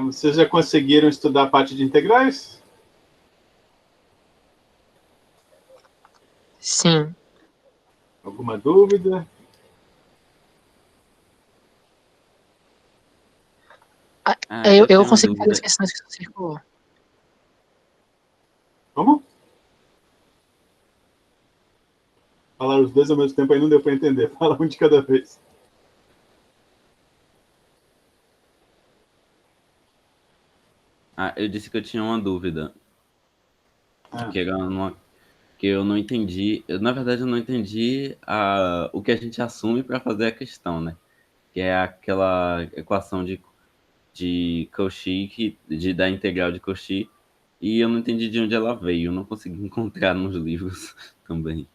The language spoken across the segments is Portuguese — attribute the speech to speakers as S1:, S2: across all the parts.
S1: Vocês já conseguiram estudar a parte de integrais?
S2: Sim.
S1: Alguma dúvida?
S2: Eu consegui fazer as questões que você circulou.
S1: Como? Falar os dois ao mesmo tempo aí não deu para entender. Fala um de cada vez.
S3: Eu disse que eu tinha uma dúvida. Que eu não entendi. Na verdade, eu não entendi o que a gente assume para fazer a questão, né? Que é aquela equação de Cauchy, da integral de Cauchy, e eu não entendi de onde ela veio. Eu não consegui encontrar nos livros também.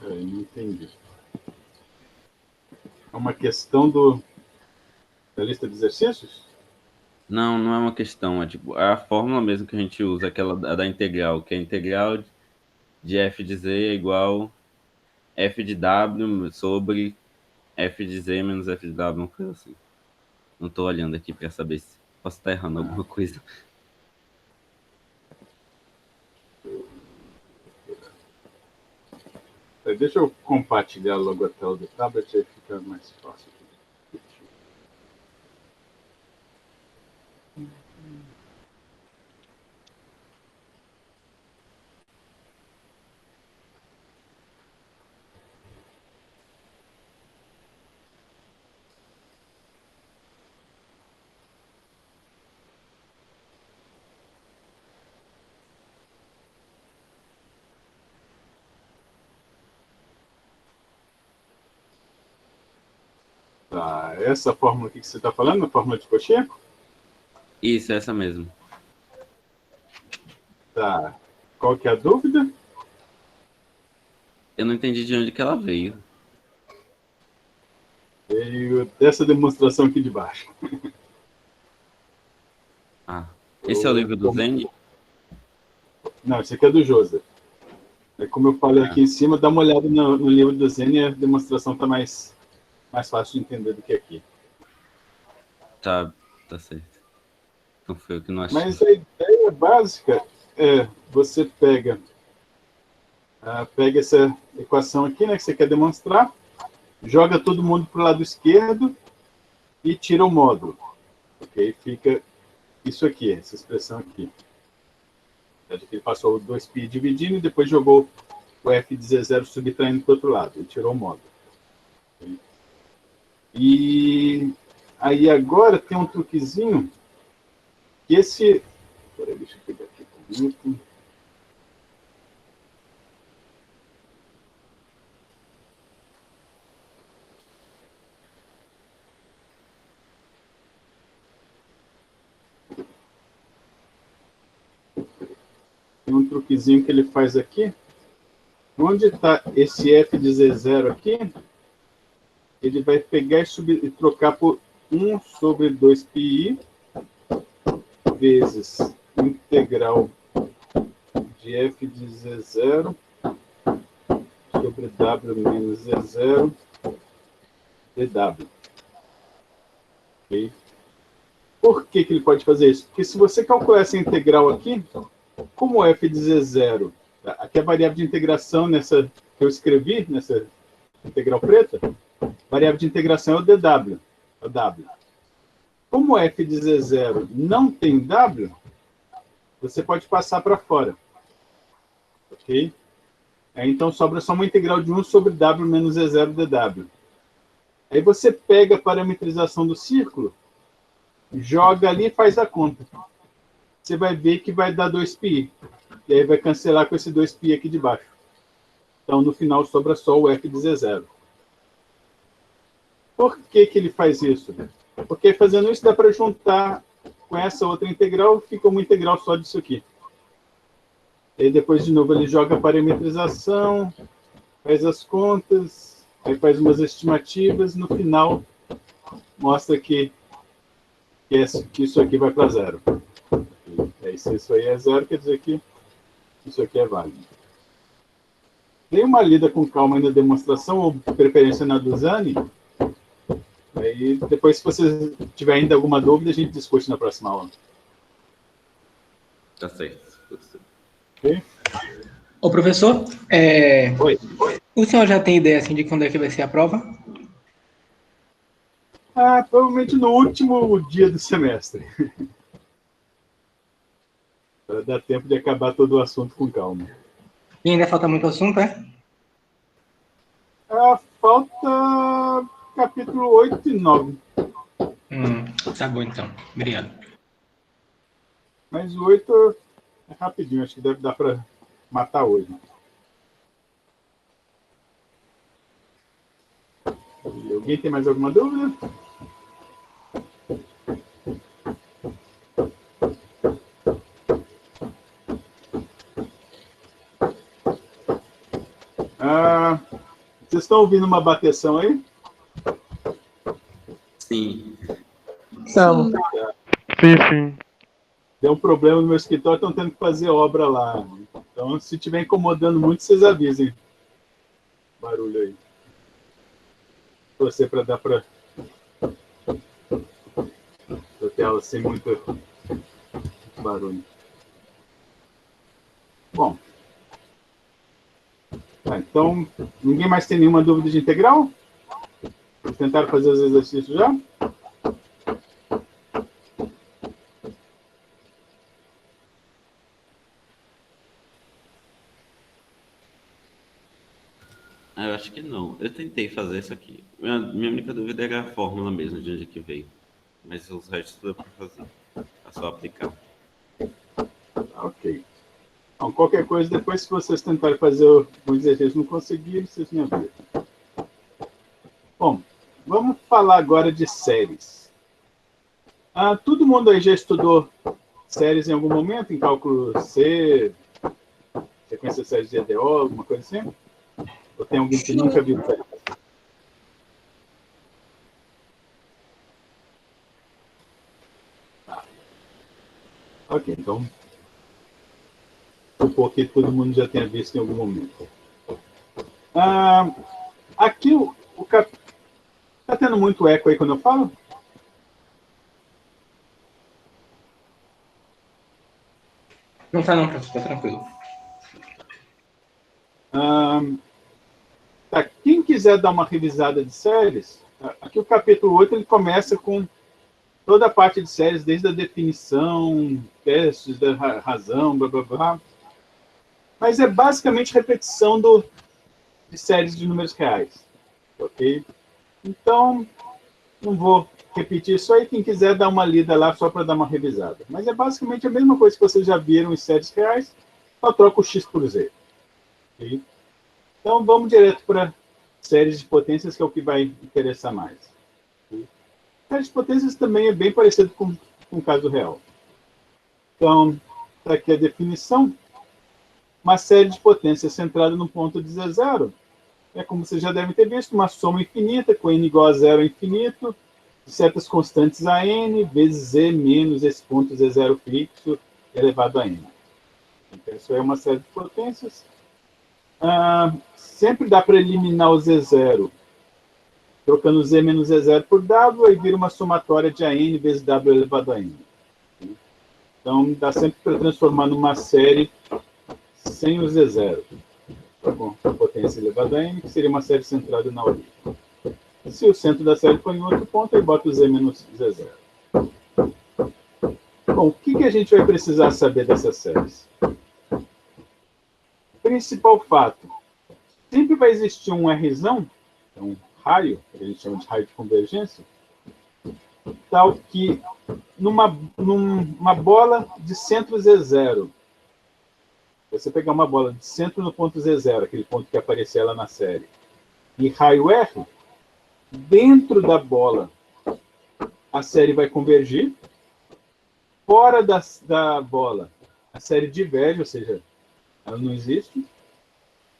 S1: Eu não entendi. É uma questão da lista de exercícios?
S3: Não, não é uma questão. É a fórmula mesmo que a gente usa, aquela da integral, que é a integral de f de z é igual f de w sobre f de z menos f de w, uma coisa assim. Não estou olhando aqui para saber se posso estar errando alguma coisa.
S1: Deixa eu compartilhar logo a tela do tablet, aí fica mais fácil. Tá, essa fórmula aqui que você está falando, a fórmula de Cauchy?
S3: Isso, essa mesmo.
S1: Tá. Qual que é a dúvida?
S3: Eu não entendi de onde que ela veio.
S1: Veio dessa demonstração aqui de baixo.
S3: Esse é o livro do Zeni?
S1: Não, esse aqui é do Joseph. Como eu falei aqui em cima, dá uma olhada no livro do Zeni, a demonstração está mais fácil de entender do que aqui.
S3: Tá certo. Então foi o que não achei.
S1: Mas a ideia básica é você pega essa equação aqui, né, que você quer demonstrar, joga todo mundo para o lado esquerdo e tira o módulo. Ok? Fica isso aqui, essa expressão aqui. Ele passou o 2π dividindo e depois jogou o f de z0 subtraindo para o outro lado. E tirou o módulo. Okay? E aí agora tem um truquezinho que esse... Peraí, deixa eu pegar aqui um minuto. Tem um truquezinho que ele faz aqui. Onde está esse f de z0 aqui, ele vai pegar e trocar por 1 sobre 2πi vezes integral de f de z0 sobre w menos z0 dw. Okay? Por que ele pode fazer isso? Porque se você calcular essa integral aqui, como f de z0, aqui é a variável de integração que eu escrevi, nessa integral preta, a variável de integração é o dw, é o w. Como f de z0 não tem w, você pode passar para fora. Ok? Então sobra só uma integral de 1 sobre w menos z0 dw. Aí você pega a parametrização do círculo, joga ali e faz a conta. Você vai ver que vai dar 2π. E aí vai cancelar com esse 2π aqui de baixo. Então, no final, sobra só o f de z0. Por que ele faz isso? Porque fazendo isso dá para juntar com essa outra integral, fica uma integral só disso aqui. E aí depois, de novo, ele joga a parametrização, faz as contas, aí faz umas estimativas, no final mostra que que isso aqui vai para zero. E aí, se isso aí é zero, quer dizer que isso aqui é válido. Dê uma lida com calma aí na demonstração, ou preferência na do Zani. Aí, depois, se você tiver ainda alguma dúvida, a gente discute na próxima aula.
S3: Tá certo.
S1: Ok?
S4: Ô, professor,
S1: Oi.
S4: o senhor já tem ideia assim, de quando é que vai ser a prova?
S1: Provavelmente no último dia do semestre. Para dar tempo de acabar todo o assunto com calma.
S4: E ainda falta muito assunto, é?
S1: Falta capítulo 8 e 9.
S4: Tá bom, então. Obrigado.
S1: Mas o 8 é rapidinho, acho que deve dar para matar hoje. Alguém tem mais alguma dúvida? Vocês estão ouvindo uma bateção aí?
S3: Sim.
S2: Então,
S5: Sim.
S1: Deu um problema no meu escritório, estão tendo que fazer obra lá. Então, se estiver incomodando muito, vocês avisem. Barulho aí. Torcer para dar para ter ela sem muito barulho. Bom. Então, ninguém mais tem nenhuma dúvida de integral? Tentaram fazer os exercícios já?
S3: Eu acho que não. Eu tentei fazer isso aqui. Minha única dúvida era a fórmula mesmo, de onde que veio. Mas os restos deu para fazer. É só aplicar.
S1: Ok. Então, qualquer coisa, depois, se vocês tentarem fazer o exercício e não conseguirem, vocês me avisam. Bom, vamos falar agora de séries. Todo mundo aí já estudou séries em algum momento, em cálculo C, sequência de séries de EDO, alguma coisa assim? Ou tem alguém que nunca viu séries? Ok, então supor que todo mundo já tenha visto em algum momento. Aqui está tendo muito eco aí quando eu falo?
S4: Não tá não, professor, tá tranquilo.
S1: Quem quiser dar uma revisada de séries, aqui o capítulo 8 ele começa com toda a parte de séries, desde a definição, testes da razão, blá blá blá. Mas é basicamente repetição de séries de números reais. Ok? Então, não vou repetir isso aí. Quem quiser dar uma lida lá só para dar uma revisada. Mas é basicamente a mesma coisa que vocês já viram em séries reais, só troca o x por z. Okay? Então, vamos direto para séries de potências, que é o que vai interessar mais. Okay? Séries de potências também é bem parecido com o caso real. Então, está aqui a definição. Uma série de potências centrada no ponto de Z0 é, como vocês já devem ter visto, uma soma infinita, com n igual a zero infinito, de certas constantes a n, vezes z menos esse ponto Z0 fixo elevado a n. Então, isso é uma série de potências. Sempre dá para eliminar o Z0, trocando z menos Z0 por W, aí vira uma somatória de AN vezes W elevado a n. Então, dá sempre para transformar numa série sem o Z0. Tá bom, a potência elevada a n, que seria uma série centrada na origem. Se o centro da série for em outro ponto, aí bota o z menos Z0. Bom, o que a gente vai precisar saber dessas séries? Principal fato. Sempre vai existir um Rzão, um raio, que a gente chama de raio de convergência, tal que numa bola de centro Z0, você pegar uma bola de centro no ponto Z0, aquele ponto que aparecer lá na série, e raio R, dentro da bola a série vai convergir, fora da bola a série diverge, ou seja, ela não existe,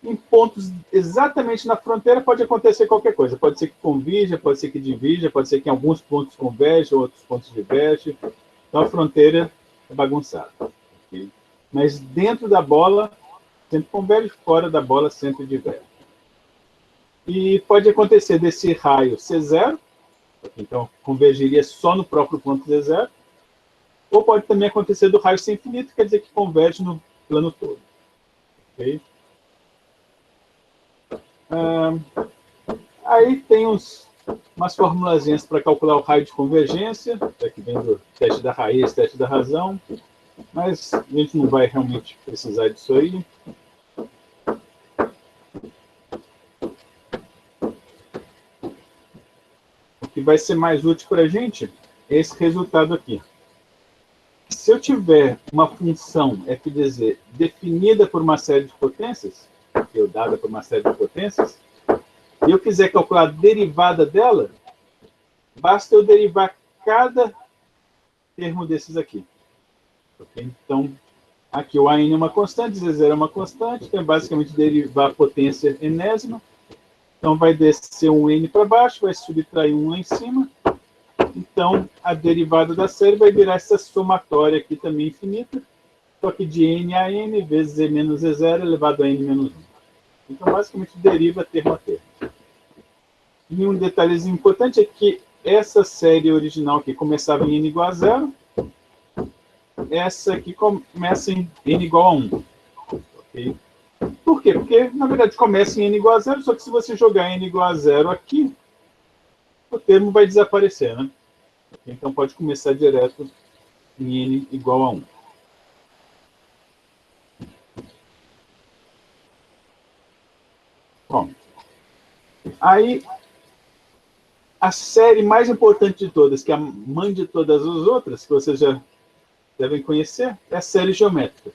S1: em pontos exatamente na fronteira pode acontecer qualquer coisa. Pode ser que convirja, pode ser que divija, pode ser que em alguns pontos converge, outros pontos diverge. Então a fronteira é bagunçada. Okay? Mas dentro da bola sempre converge, fora da bola sempre diverge. E pode acontecer desse raio ser zero, então convergiria só no próprio ponto Z0, ou pode também acontecer do raio ser infinito, quer dizer que converge no plano todo. Okay? Aí tem umas formulazinhas para calcular o raio de convergência, aqui vem do teste da raiz, teste da razão, mas a gente não vai realmente precisar disso aí. O que vai ser mais útil para a gente é esse resultado aqui. Se eu tiver uma função f de z definida por uma série de potências, ou dada por uma série de potências, e eu quiser calcular a derivada dela, basta eu derivar cada termo desses aqui. Okay? Então, aqui o AN é uma constante, Z0 é uma constante, então é basicamente derivar a potência enésima. Então, vai descer um N para baixo, vai subtrair um lá em cima. Então, a derivada da série vai virar essa somatória aqui também infinita, só que de N a N vezes Z menos Z0 elevado a N menos 1. Então, basicamente, deriva termo a termo. E um detalhezinho importante é que essa série original aqui começava em N igual a 0, essa aqui começa em N igual a 1. Okay? Por quê? Porque, na verdade, começa em N igual a 0, só que se você jogar N igual a 0 aqui, o termo vai desaparecer, né? Então, pode começar direto em N igual a 1. Bom, aí, a série mais importante de todas, que é a mãe de todas as outras, que vocês já devem conhecer, é a série geométrica.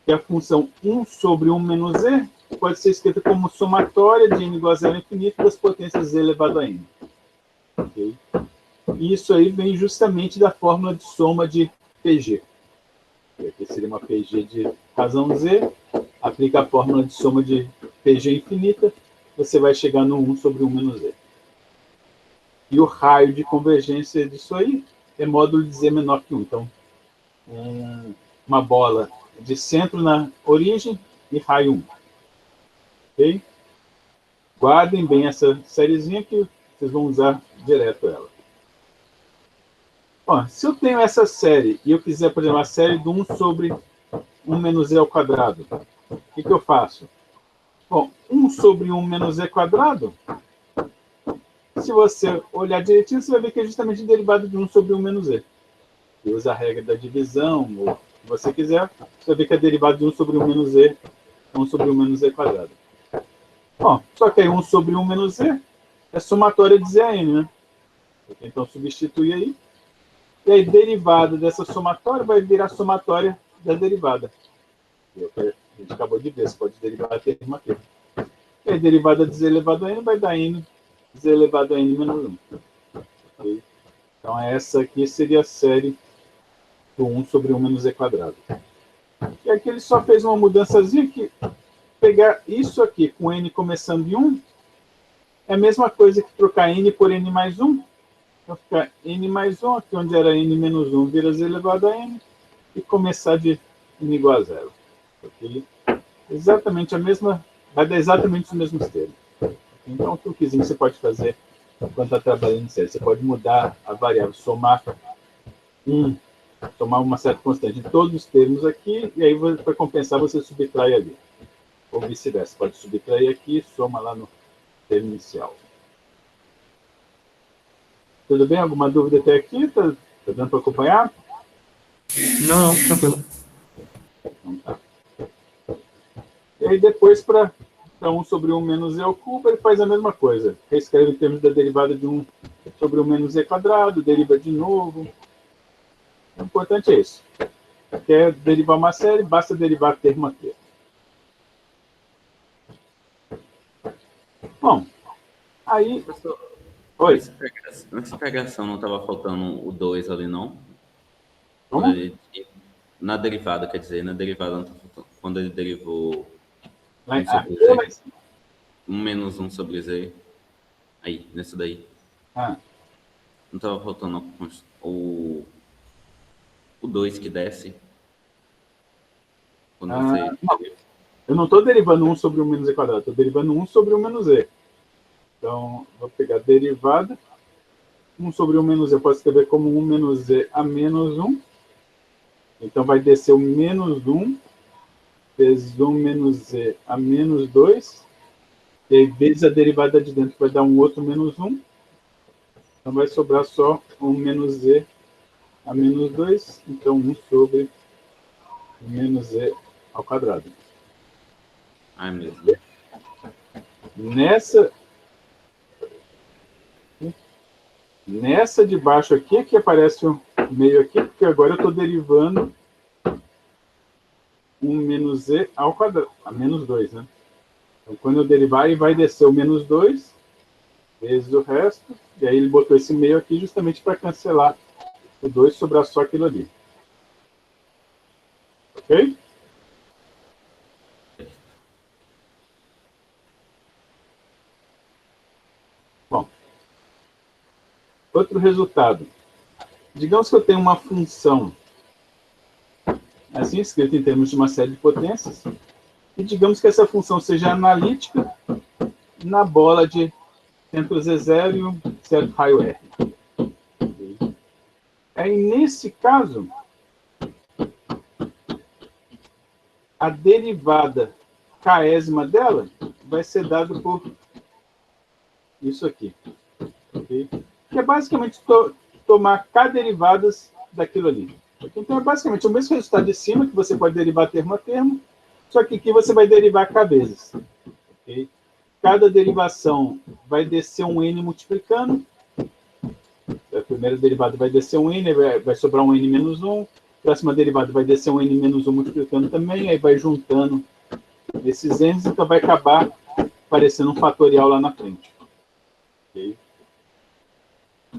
S1: Que é a função 1 sobre 1 menos z pode ser escrita como somatória de n igual a 0 infinito das potências z elevado a n. Okay? E isso aí vem justamente da fórmula de soma de PG. Aqui seria uma PG de razão z, aplica a fórmula de soma de PG infinita, você vai chegar no 1 sobre 1 menos z. E o raio de convergência disso aí é módulo de z menor que 1. Então, uma bola de centro na origem e raio 1. Ok? Guardem bem essa sériezinha que vocês vão usar direto ela. Ó, se eu tenho essa série e eu quiser, por exemplo, a série do 1 sobre 1 menos z ao quadrado, o que eu faço? Bom, 1 sobre 1 menos z quadrado, se você olhar direitinho, você vai ver que é justamente derivado de 1 sobre 1 menos z. E usa a regra da divisão, ou se você quiser, você vai ver que é derivado de 1 sobre 1 menos z, 1 sobre 1 menos z quadrado. Bom, só que aí 1 sobre 1 menos z é somatória de z a n, né? Então, substitui aí. E aí, derivada dessa somatória vai virar somatória da derivada. A gente acabou de ver, você pode derivar a termo aqui. E aí, derivada de z elevado a n vai dar n, z elevado a n menos 1. Okay? Então, essa aqui seria a série do 1 sobre 1 menos z quadrado. E aqui ele só fez uma mudançazinha que pegar isso aqui com n começando em 1 é a mesma coisa que trocar n por n mais 1. Então, ficar n mais 1, aqui onde era n menos 1, vira z elevado a n, e começar de n igual a 0. Okay? Exatamente a mesma, vai dar exatamente os mesmos termos. Então, o truquezinho que você pode fazer quando está trabalhando em série, você pode mudar a variável, somar uma certa constante de todos os termos aqui, e aí, para compensar, você subtrai ali. Ou vice-versa, pode subtrair aqui e soma lá no termo inicial. Tudo bem? Alguma dúvida até aqui? Tá dando para acompanhar?
S4: Não, tranquilo.
S1: Então tá. E aí depois, para 1 sobre 1 menos z ao cubo, ele faz a mesma coisa. Reescreve em termos da derivada de 1 sobre 1 menos z quadrado, deriva de novo. O importante é isso. Quer derivar uma série, basta derivar termo a termo. Bom, aí...
S3: Professor,
S1: Oi.
S3: nessa pegação não estava faltando o 2 ali, não?
S1: Como?
S3: Na derivada, quer dizer, na derivada não tá faltando. Quando ele derivou Um sobre
S1: aqui ou lá em
S3: Z.
S1: cima?
S3: 1 menos 1 sobre Z. Aí, nessa daí.
S1: Ah,
S3: Não estava faltando o 2 que desce. Quando você...
S1: não. Eu não estou derivando 1 sobre 1 menos Z quadrado, estou derivando 1 sobre 1 menos Z. Então, vou pegar a derivada. 1 sobre 1 menos Z, eu posso escrever como 1 menos Z a menos 1. Então, vai descer o menos 1, vezes 1 menos Z a menos 2. E aí, vezes a derivada de dentro, vai dar um outro menos 1. Então, vai sobrar só 1 menos Z a menos 2. Então, 1 sobre menos Z ao quadrado.
S3: Ah, é mesmo.
S1: Nessa de baixo aqui, que aparece o meio aqui, porque agora eu estou derivando 1 menos Z ao quadrado, a menos 2, né? Então, quando eu derivar, ele vai descer o menos 2, vezes o resto, e aí ele botou esse meio aqui justamente para cancelar o 2, sobrar só aquilo ali. Ok? Bom, outro resultado. Digamos que eu tenho uma função assim escrita em termos de uma série de potências, e digamos que essa função seja analítica na bola de centro Z0 e um certo raio R. Aí, nesse caso, a derivada késima dela vai ser dada por isso aqui. Okay? Que é basicamente tomar k derivadas daquilo ali. Então, é basicamente o mesmo resultado de cima, que você pode derivar termo a termo, só que aqui você vai derivar k vezes. Okay? Cada derivação vai descer um n multiplicando. A primeira derivada vai descer um n, vai sobrar um n menos 1. A próxima derivada vai descer um n menos 1 multiplicando também, aí vai juntando esses n's, então vai acabar aparecendo um fatorial lá na frente. Okay?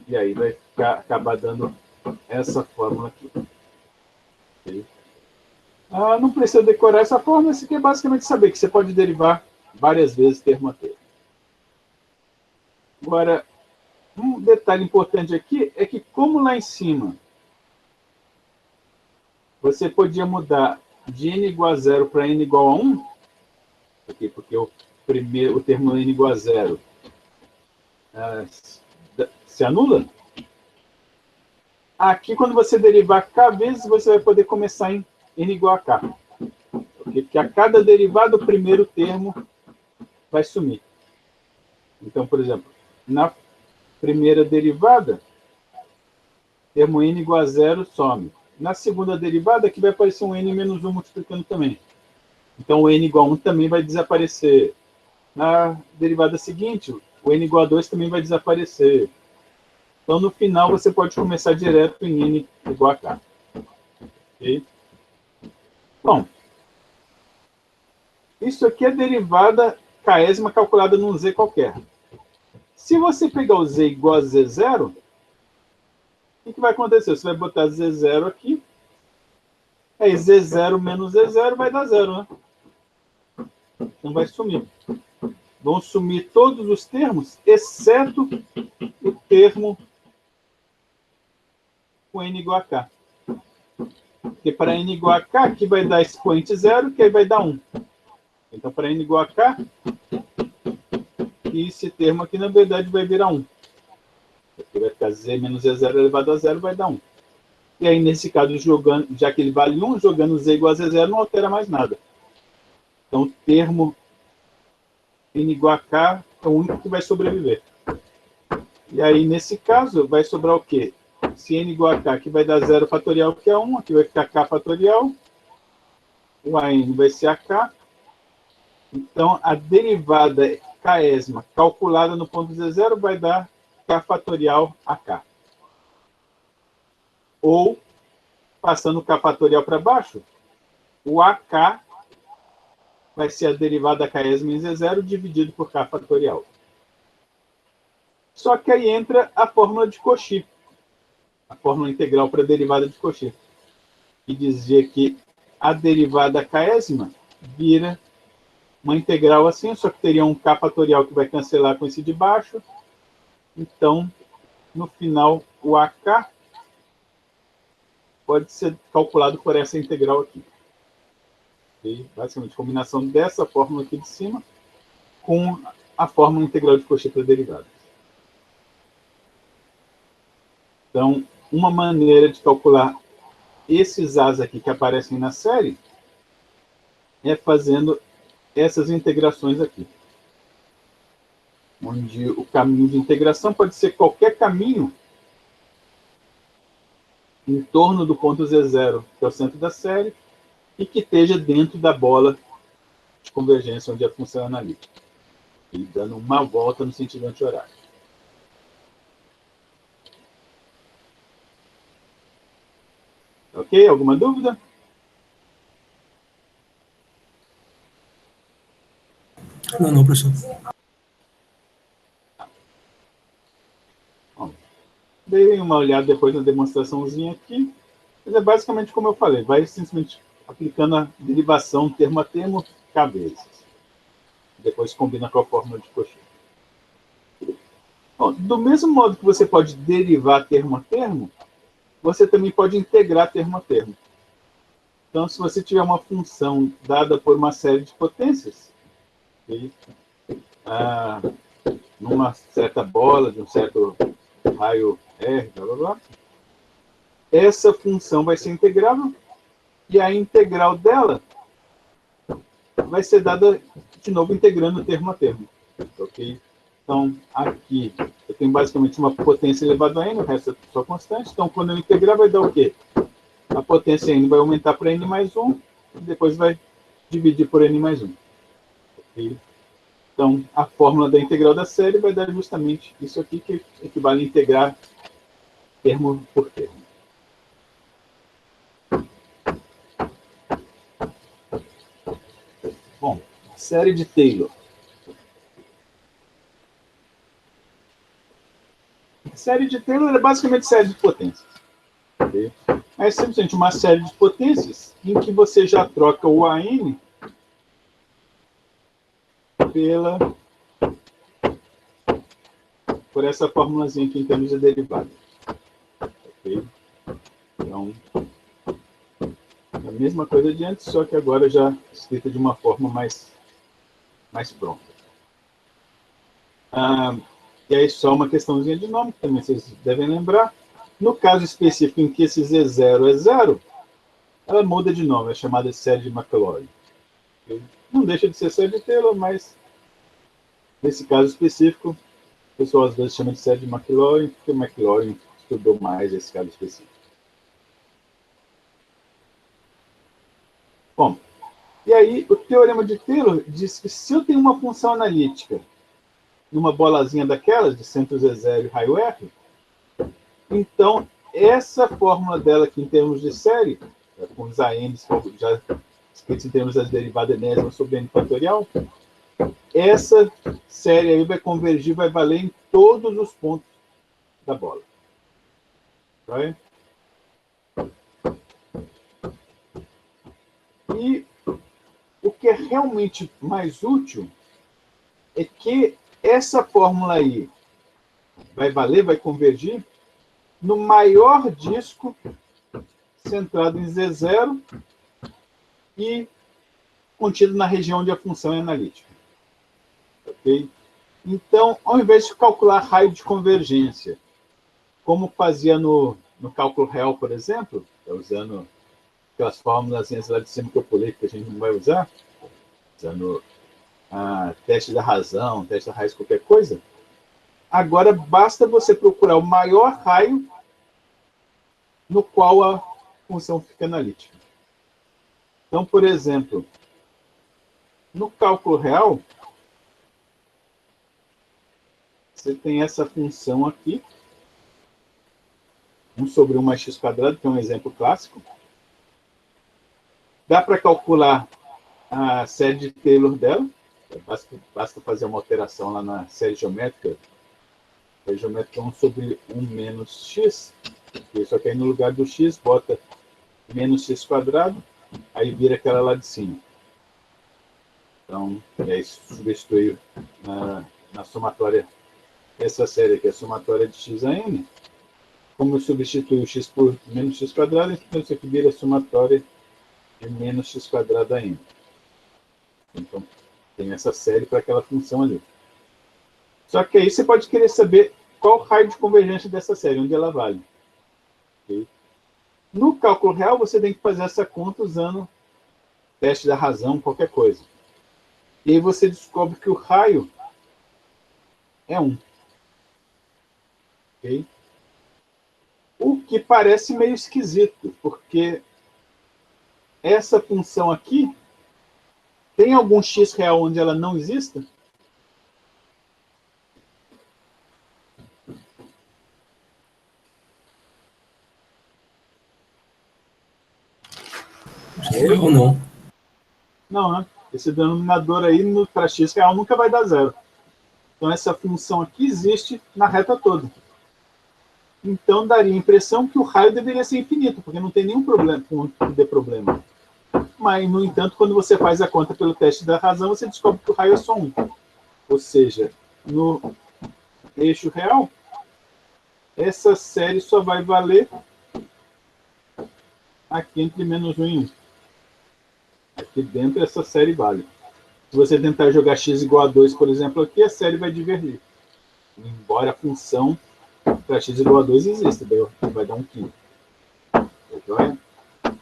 S1: E aí vai acabar dando essa fórmula aqui. Okay? Não precisa decorar essa fórmula, isso aqui é basicamente saber que você pode derivar várias vezes termo a termo. Agora, um detalhe importante aqui é que, como lá em cima você podia mudar de n igual a 0 para n igual a 1, porque o termo n igual a 0 se anula, aqui, quando você derivar k vezes, você vai poder começar em n igual a k. Porque a cada derivada, o primeiro termo vai sumir. Então, por exemplo, na primeira derivada, termo n igual a 0 some. Na segunda derivada, aqui vai aparecer um n menos 1 multiplicando também. Então, o n igual a 1 também vai desaparecer. Na derivada seguinte, o n igual a 2 também vai desaparecer. Então, no final, você pode começar direto em n igual a k. Okay? Bom, isso aqui é derivada késima calculada num z qualquer. Se você pegar o z igual a z0, o que vai acontecer? Você vai botar z0 aqui, aí z0 menos z0 vai dar 0, né? Então vai sumir. Vão sumir todos os termos, exceto o termo com n igual a k. Porque para n igual a k, aqui vai dar expoente 0, que aí vai dar 1. Então, para n igual a k, esse termo aqui, na verdade, vai virar 1. Porque vai ficar z menos z0 elevado a 0, vai dar 1. E aí, nesse caso, jogando, já que ele vale 1, jogando z igual a z0, não altera mais nada. Então, o termo n igual a k é o único que vai sobreviver. E aí, nesse caso, vai sobrar o quê? Se n igual a k, aqui vai dar 0 fatorial, que é 1. Aqui vai ficar k fatorial. O an vai ser a k. Então, a derivada késima calculada no ponto z0 vai dar k fatorial a k. Ou, passando o k fatorial para baixo, o ak vai ser a derivada késima em z0 dividido por k fatorial. Só que aí entra a fórmula de Cauchy, a fórmula integral para a derivada de Cauchy, que dizia que a derivada késima vira uma integral assim, só que teria um k fatorial que vai cancelar com esse de baixo. Então, no final, o AK pode ser calculado por essa integral aqui. Okay? Basicamente, combinação dessa fórmula aqui de cima com a fórmula integral de Cauchy para derivadas. Então, uma maneira de calcular esses A's aqui que aparecem na série é fazendo essas integrações aqui. Onde o caminho de integração pode ser qualquer caminho em torno do ponto Z0, que é o centro da série, e que esteja dentro da bola de convergência onde a função é analítica. E dando uma volta no sentido anti-horário. Ok? Alguma dúvida?
S4: Não, professor.
S1: Bom, dei uma olhada depois na demonstraçãozinha aqui. Mas é basicamente como eu falei, vai simplesmente aplicando a derivação termo a termo k vezes. Depois combina com a fórmula de Cauchy. Bom, do mesmo modo que você pode derivar termo a termo, você também pode integrar termo a termo. Então, se você tiver uma função dada por uma série de potências, numa certa bola, de um certo raio R, blá, blá, blá, essa função vai ser integrável e a integral dela vai ser dada, de novo, integrando termo a termo. Ok? Então, aqui, eu tenho basicamente uma potência elevada a n, o resto é só constante. Então, quando eu integrar, vai dar o quê? A potência n vai aumentar para n mais 1, e depois vai dividir por n mais 1. Okay? Então, a fórmula da integral da série vai dar justamente isso aqui, que equivale a integrar termo por termo. Bom, série de Taylor. Série de Taylor é basicamente série de potências. Okay? É simplesmente uma série de potências em que você já troca o AN por essa formulazinha aqui em termos de derivada. Okay? Então, é a mesma coisa de antes, só que agora já escrita de uma forma mais pronta. E aí só uma questãozinha de nome, que também vocês devem lembrar. No caso específico em que esse Z0 é 0, ela muda de nome, é chamada de série de Maclaurin. Não deixa de ser série de Taylor, mas nesse caso específico, o pessoal às vezes chama de série de Maclaurin, porque o Maclaurin estudou mais esse caso específico. Bom, e aí o teorema de Taylor diz que se eu tenho uma função analítica numa bolazinha daquelas, de centro Z0 e raio R, então essa fórmula dela aqui em termos de série, com os ANs já escritos em termos das derivadas enésima sobre n fatorial, essa série aí vai convergir, vai valer em todos os pontos da bola. Right? E o que é realmente mais útil é que essa fórmula aí vai valer, vai convergir no maior disco centrado em Z0 e contido na região onde a função é analítica. Okay? Então, ao invés de calcular raio de convergência, como fazia no cálculo real, por exemplo, usando aquelas fórmulas lá de cima que eu pulei, que a gente não vai usar, usando teste da razão, teste da raiz, qualquer coisa, agora basta você procurar o maior raio no qual a função fica analítica. Então, por exemplo, no cálculo real, você tem essa função aqui, 1 sobre 1 mais x², que é um exemplo clássico. Dá para calcular a série de Taylor dela, basta fazer uma alteração lá na série geométrica. A série geométrica é 1 sobre 1 menos x, só que aí no lugar do x, bota menos x², aí vira aquela lá de cima. Então, aí substitui na somatória essa série aqui, a somatória de x a n. Como eu substituo x por menos x quadrado, então isso aqui vira a somatória de menos x quadrado a n. Então, tem essa série para aquela função ali. Só que aí você pode querer saber qual o raio de convergência dessa série, onde ela vale. Okay? No cálculo real, você tem que fazer essa conta usando teste da razão, qualquer coisa. E aí você descobre que o raio é 1. Okay? O que parece meio esquisito, porque essa função aqui tem algum x real onde ela não exista?
S4: Ou não.
S1: Não, né? Esse denominador aí para x real nunca vai dar 0. Então essa função aqui existe na reta toda. Então daria a impressão que o raio deveria ser infinito, porque não tem nenhum problema que dê problema. Mas, no entanto, quando você faz a conta pelo teste da razão, você descobre que o raio é só 1. Ou seja, no eixo real, essa série só vai valer aqui entre menos 1 e 1. Aqui dentro essa série vale. Se você tentar jogar x igual a 2, por exemplo, aqui, a série vai divergir. Embora a função para x igual a 2 exista, vai dar 1/5.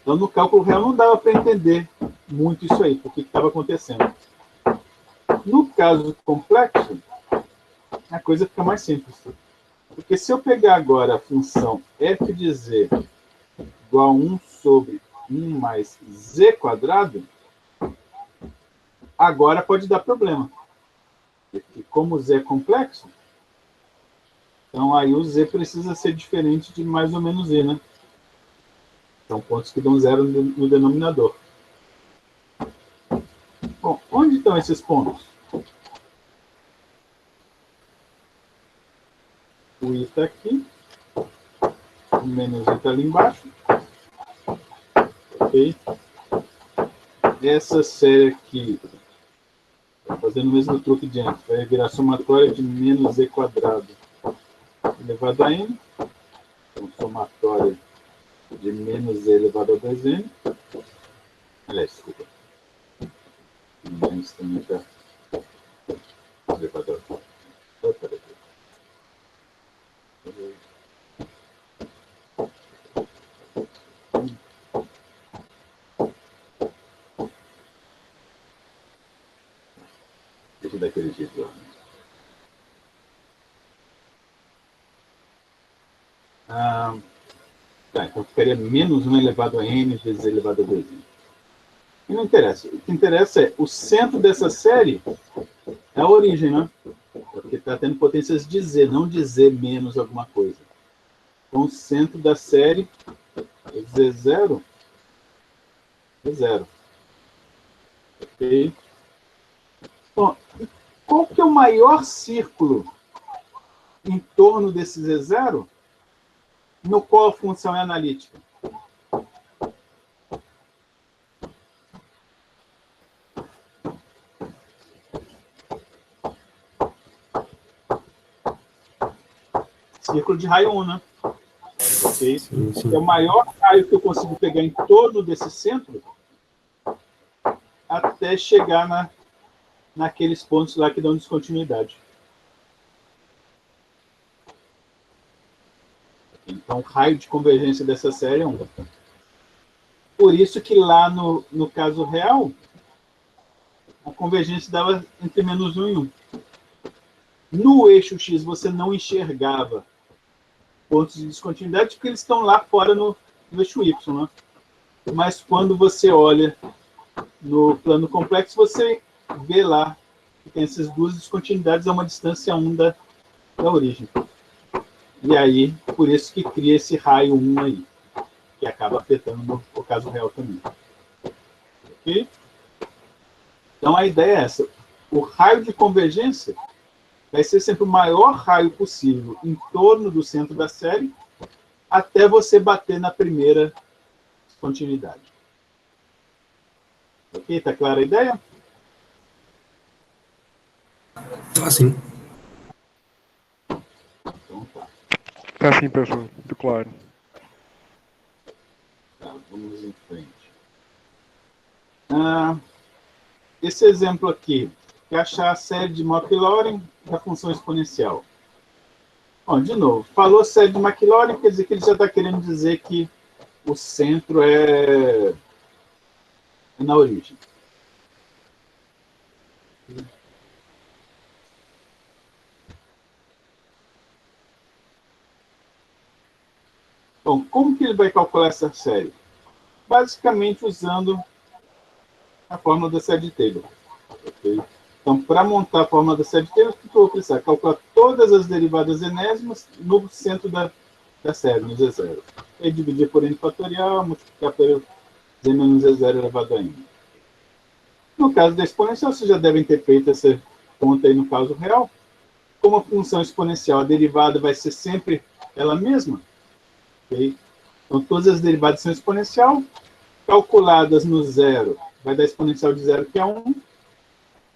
S1: Então, no cálculo real, não dava para entender muito isso aí, porque estava acontecendo. No caso complexo, a coisa fica mais simples. Porque se eu pegar agora a função f de z igual a 1 sobre 1 mais z quadrado, agora pode dar problema. Porque como z é complexo, então aí o z precisa ser diferente de mais ou menos z, né? São pontos que dão 0 no denominador. Bom, onde estão esses pontos? O i está aqui, o menos i está ali embaixo. Ok? Essa série aqui, fazendo o mesmo truque de antes, vai virar somatória de menos z quadrado elevado a n. Então, somatória de menos z elevado a 2n. Aliás, desculpa. Menos também está elevado a... Deixa eu dar aquele jeito lá. Tá, então ficaria menos 1 elevado a n vezes elevado a 2n. E não interessa. O que interessa é o centro dessa série é a origem, né? Porque está tendo potências de z, não de z menos alguma coisa. Então, o centro da série é z0 é 0. Ok? Bom, qual que é o maior círculo em torno desse z0 no qual a função é analítica? Círculo de raio 1, né? Okay? É o maior raio que eu consigo pegar em torno desse centro até chegar naqueles pontos lá que dão descontinuidade. Então, o raio de convergência dessa série é 1. Por isso que lá no caso real, a convergência dava entre menos 1 e 1. No eixo X, você não enxergava pontos de descontinuidade, porque eles estão lá fora no eixo Y. Né? Mas quando você olha no plano complexo, você vê lá que tem essas duas descontinuidades a uma distância 1 da origem. E aí, por isso que cria esse raio 1 aí, que acaba afetando no caso real também. Ok? Então, a ideia é essa. O raio de convergência vai ser sempre o maior raio possível em torno do centro da série, até você bater na primeira continuidade. Ok? Está clara a ideia?
S4: Tá assim.
S1: Então tá.
S5: Tá sim, professor. Muito claro.
S1: Tá, vamos em frente. Esse exemplo aqui, que é achar a série de Maclaurin da função exponencial. Bom, de novo, falou série de Maclaurin, quer dizer que ele já está querendo dizer que o centro é na origem. Bom, como que ele vai calcular essa série? Basicamente usando a fórmula da série de Taylor. Okay? Então, para montar a fórmula da série de Taylor, o que eu vou precisar? Calcular todas as derivadas enésimas no centro da série, no Z0. E dividir por n fatorial, multiplicar pelo z menos z0 elevado a n. No caso da exponencial, vocês já devem ter feito essa conta aí no caso real. Como a função exponencial, a derivada vai ser sempre ela mesma. Okay? Então, todas as derivadas são exponencial, calculadas no zero, vai dar exponencial de zero, que é 1.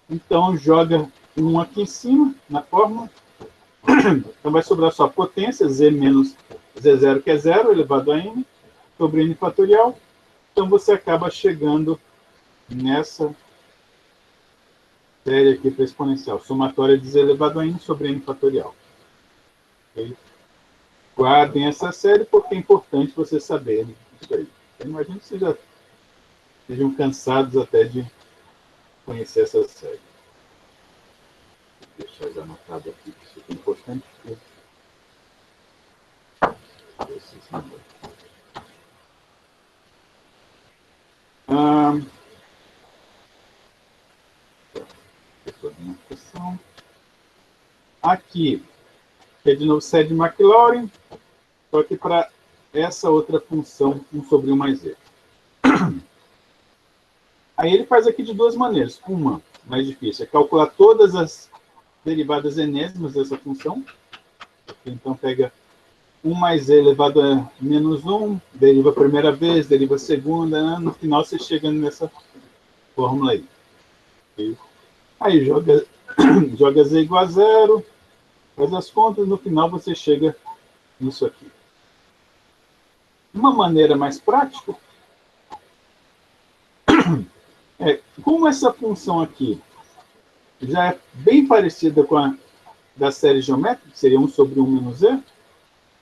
S1: Então, joga 1 aqui em cima, na fórmula. Então, vai sobrar só a potência, z menos z0, que é 0, elevado a n, sobre n fatorial. Então, você acaba chegando nessa série aqui para exponencial, somatória de z elevado a n sobre n fatorial. Okay? Guardem essa série, porque é importante vocês saberem isso aí. Eu imagino que vocês já estejam cansados até de conhecer essa série. Vou deixar já anotado aqui, que isso é importante. Aqui, que é de novo série de Maclaurin, só que para essa outra função, 1 sobre 1 mais z. Aí ele faz aqui de duas maneiras. Uma, mais difícil, é calcular todas as derivadas enésimas dessa função. Então, pega 1 mais z elevado a menos 1, deriva a primeira vez, deriva a segunda, no final você chega nessa fórmula aí. Okay? Aí joga z igual a 0, faz as contas, no final você chega nisso aqui. Uma maneira mais prática é, como essa função aqui já é bem parecida com a da série geométrica, que seria 1 sobre 1 menos z,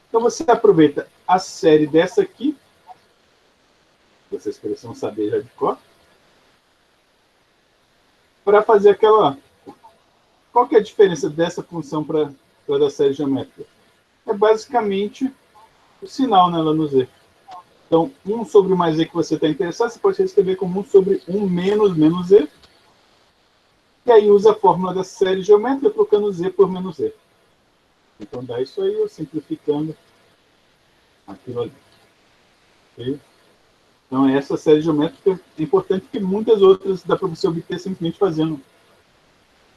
S1: então você aproveita a série dessa aqui, vocês precisam saber já de cor, para fazer aquela... Qual que é a diferença dessa função para a da série geométrica? É basicamente o sinal nela no z. Então, 1 sobre mais z que você está interessado, você pode escrever como 1 sobre 1 menos z. E aí usa a fórmula da série geométrica trocando z por menos z. Então dá isso aí, eu simplificando aquilo ali. Okay? Então essa série geométrica é importante porque muitas outras dá para você obter simplesmente fazendo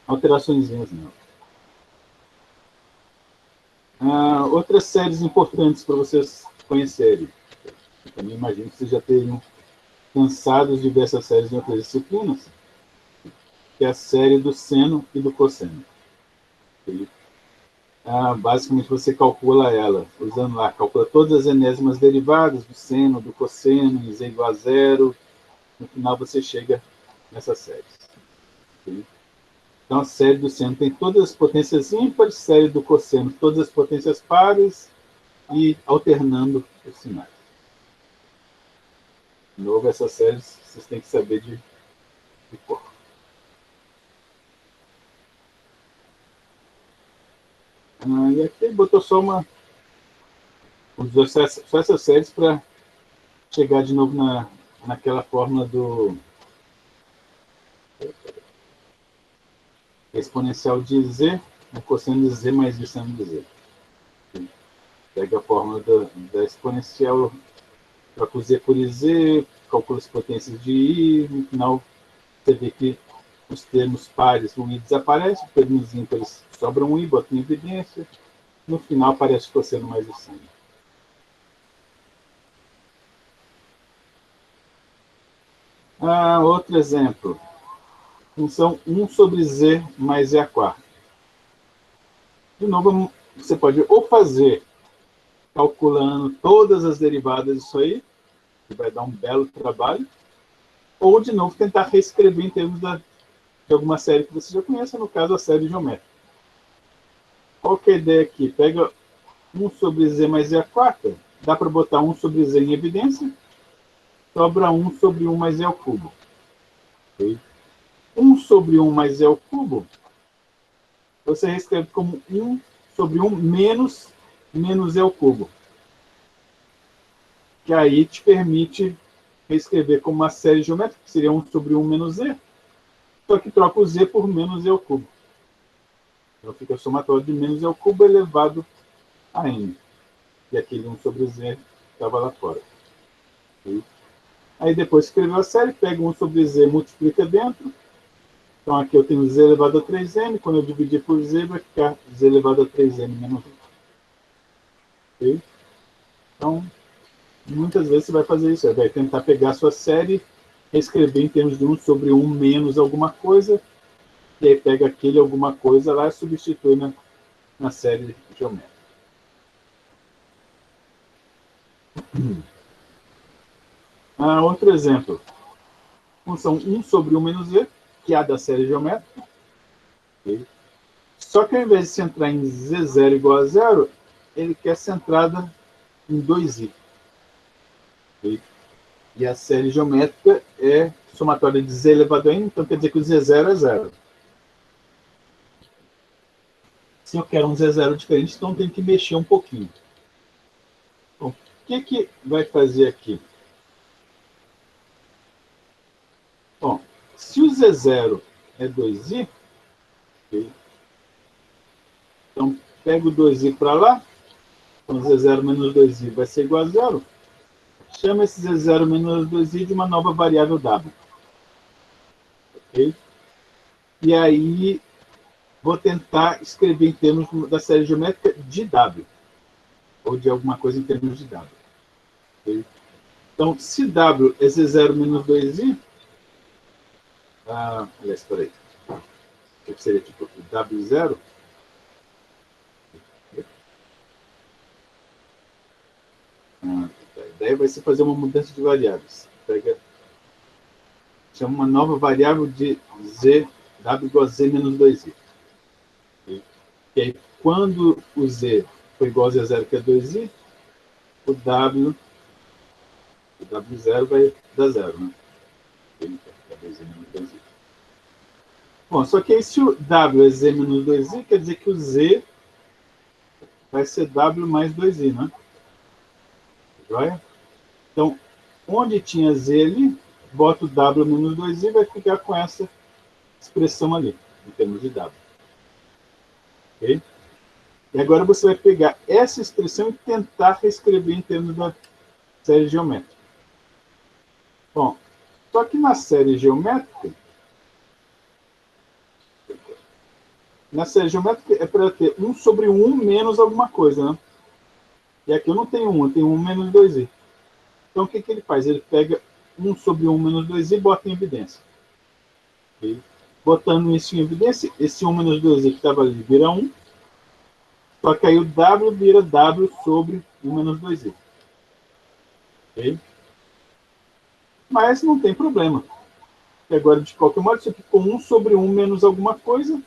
S1: alterações nela. Outras séries importantes para vocês conhecerem. Eu também imagino que vocês já tenham cansados de ver essas séries em outras disciplinas, que é a série do seno e do cosseno. Okay? Basicamente, você calcula ela, usando lá, calcula todas as enésimas derivadas do seno, do cosseno, em z igual a 0. No final, você chega nessas séries. Okay? Então, a série do seno tem todas as potências ímpares, série do cosseno, todas as potências pares, e alternando os sinais. De novo, essas séries vocês têm que saber de cor. E aqui ele botou só só essas séries para chegar de novo naquela fórmula do exponencial de z, no cosseno de z mais o seno de z. Pega a fórmula da exponencial, troca o z por iz, calcula as potências de i, no final você vê que os termos pares, o i desaparece, os termos ímpares sobram um i, bota em evidência, no final aparece o cosseno mais o seno. Outro exemplo, função 1 sobre z mais z a quarta. De novo, você pode ou fazer calculando todas as derivadas disso aí, que vai dar um belo trabalho, ou, de novo, tentar reescrever em termos de alguma série que você já conheça, no caso, a série geométrica. Qual que é a ideia aqui? Pega 1 sobre z mais z à quarta, dá para botar 1 sobre z em evidência, sobra 1 sobre 1 mais z ao cubo. Okay? 1 sobre 1 mais z ao cubo, você reescreve como 1 sobre 1 menos z ao cubo. Que aí te permite reescrever como uma série geométrica, que seria 1 sobre 1 menos z, só que troca o z por menos z ao cubo. Então fica somatório de menos z ao cubo elevado a n. E aquele 1 sobre z estava lá fora. Okay? Aí depois escreveu a série, pega 1 sobre z, multiplica dentro. Então aqui eu tenho z elevado a 3n, quando eu dividir por z, vai ficar z elevado a 3n menos 1. Okay? Então, muitas vezes você vai fazer isso, você vai tentar pegar a sua série, escrever em termos de 1 sobre 1 menos alguma coisa, e aí pega aquele alguma coisa lá e substitui na série geométrica. Outro exemplo. Função 1 sobre 1 menos z, que é a da série geométrica. Okay? Só que ao invés de centrar em z0 igual a 0, ele quer centrada em 2i. Okay? E a série geométrica é somatória de z elevado a n, então quer dizer que o z0 é 0. Se eu quero um z0 diferente, então tem que mexer um pouquinho. Bom, o que vai fazer aqui? Bom, se o z0 é 2i, okay, então pego o 2i para lá, então z0 menos 2i vai ser igual a 0. Chama esse z0 menos 2i de uma nova variável w. Okay? E aí, vou tentar escrever em termos da série geométrica de w. Ou de alguma coisa em termos de w. Okay? Então, se w é z0 menos 2i, aliás, espera aí. Seria tipo w0. A ideia vai ser fazer uma mudança de variáveis. Chama uma nova variável de z, w igual a z menos 2i. Okay? E aí, quando o z for igual a z0, que é 2i, o w0 vai dar 0, né? Bom, só que aí se o w é z menos 2i, quer dizer que o z vai ser w mais 2i, né? Joia? Então, onde tinha z ali, bota o w menos 2i e vai ficar com essa expressão ali, em termos de w. Ok? E agora você vai pegar essa expressão e tentar reescrever em termos da série geométrica. Bom, só que na série geométrica, é para ter 1 sobre 1 menos alguma coisa, né? E aqui eu não tenho 1, eu tenho 1 menos 2i. Então, o que ele faz? Ele pega 1 sobre 1 menos 2i e bota em evidência. Okay? Botando isso em evidência, esse 1 menos 2i que estava ali vira 1. Só que aí o w vira w sobre 1 menos 2i. Okay? Mas não tem problema. E agora, de qualquer modo, isso aqui ficou 1 sobre 1 menos alguma coisa,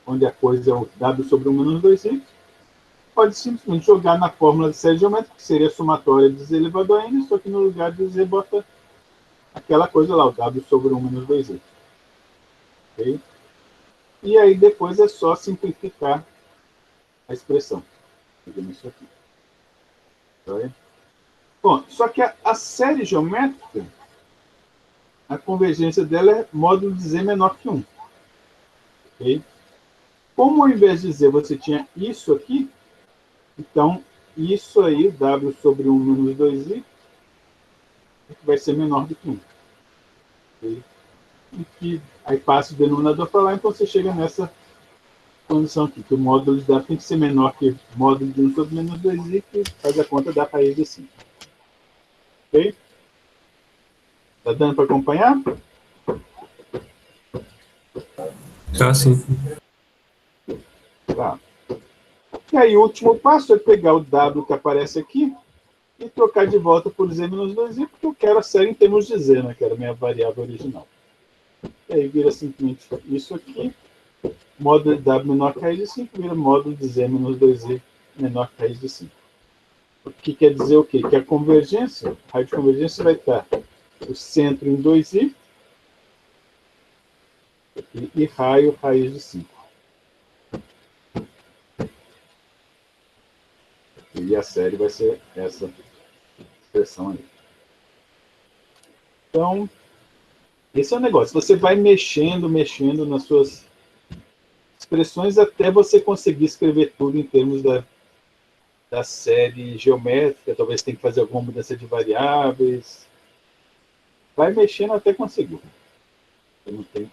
S1: onde a coisa é o w sobre 1 menos 2i. Pode simplesmente jogar na fórmula de série geométrica, que seria a somatória de z elevado a n, só que no lugar de z bota aquela coisa lá, o w sobre 1 menos 2i. Okay? E aí depois é só simplificar a expressão. Isso aqui. Tá? Bom, só que a série geométrica, a convergência dela é módulo de z menor que 1. Okay? Como ao invés de z você tinha isso aqui, então isso aí, w sobre 1 menos 2i, vai ser menor do que 1. Okay? E que aí passa o denominador para lá, então você chega nessa condição aqui, que o módulo de w tem que ser menor que o módulo de 1 sobre menos 2i, que faz a conta da raiz de 5. Ok? Tá dando para acompanhar?
S4: Tá, sim.
S1: Tá. E aí o último passo é pegar o W que aparece aqui e trocar de volta por Z menos 2i, porque eu quero a série em termos de Z, né? Que era a minha variável original. E aí vira simplesmente isso aqui. Módulo de W menor que raiz de 5 vira módulo de Z menos 2i menor que raiz de 5. O que quer dizer o quê? Que a convergência, a raio de convergência vai estar o centro em 2i e raio raiz de 5. E a série vai ser essa expressão aí. Então, esse é o negócio. Você vai mexendo nas suas expressões até você conseguir escrever tudo em termos da série geométrica. Talvez tenha que fazer alguma mudança de variáveis. Vai mexendo até conseguir. Eu não tenho...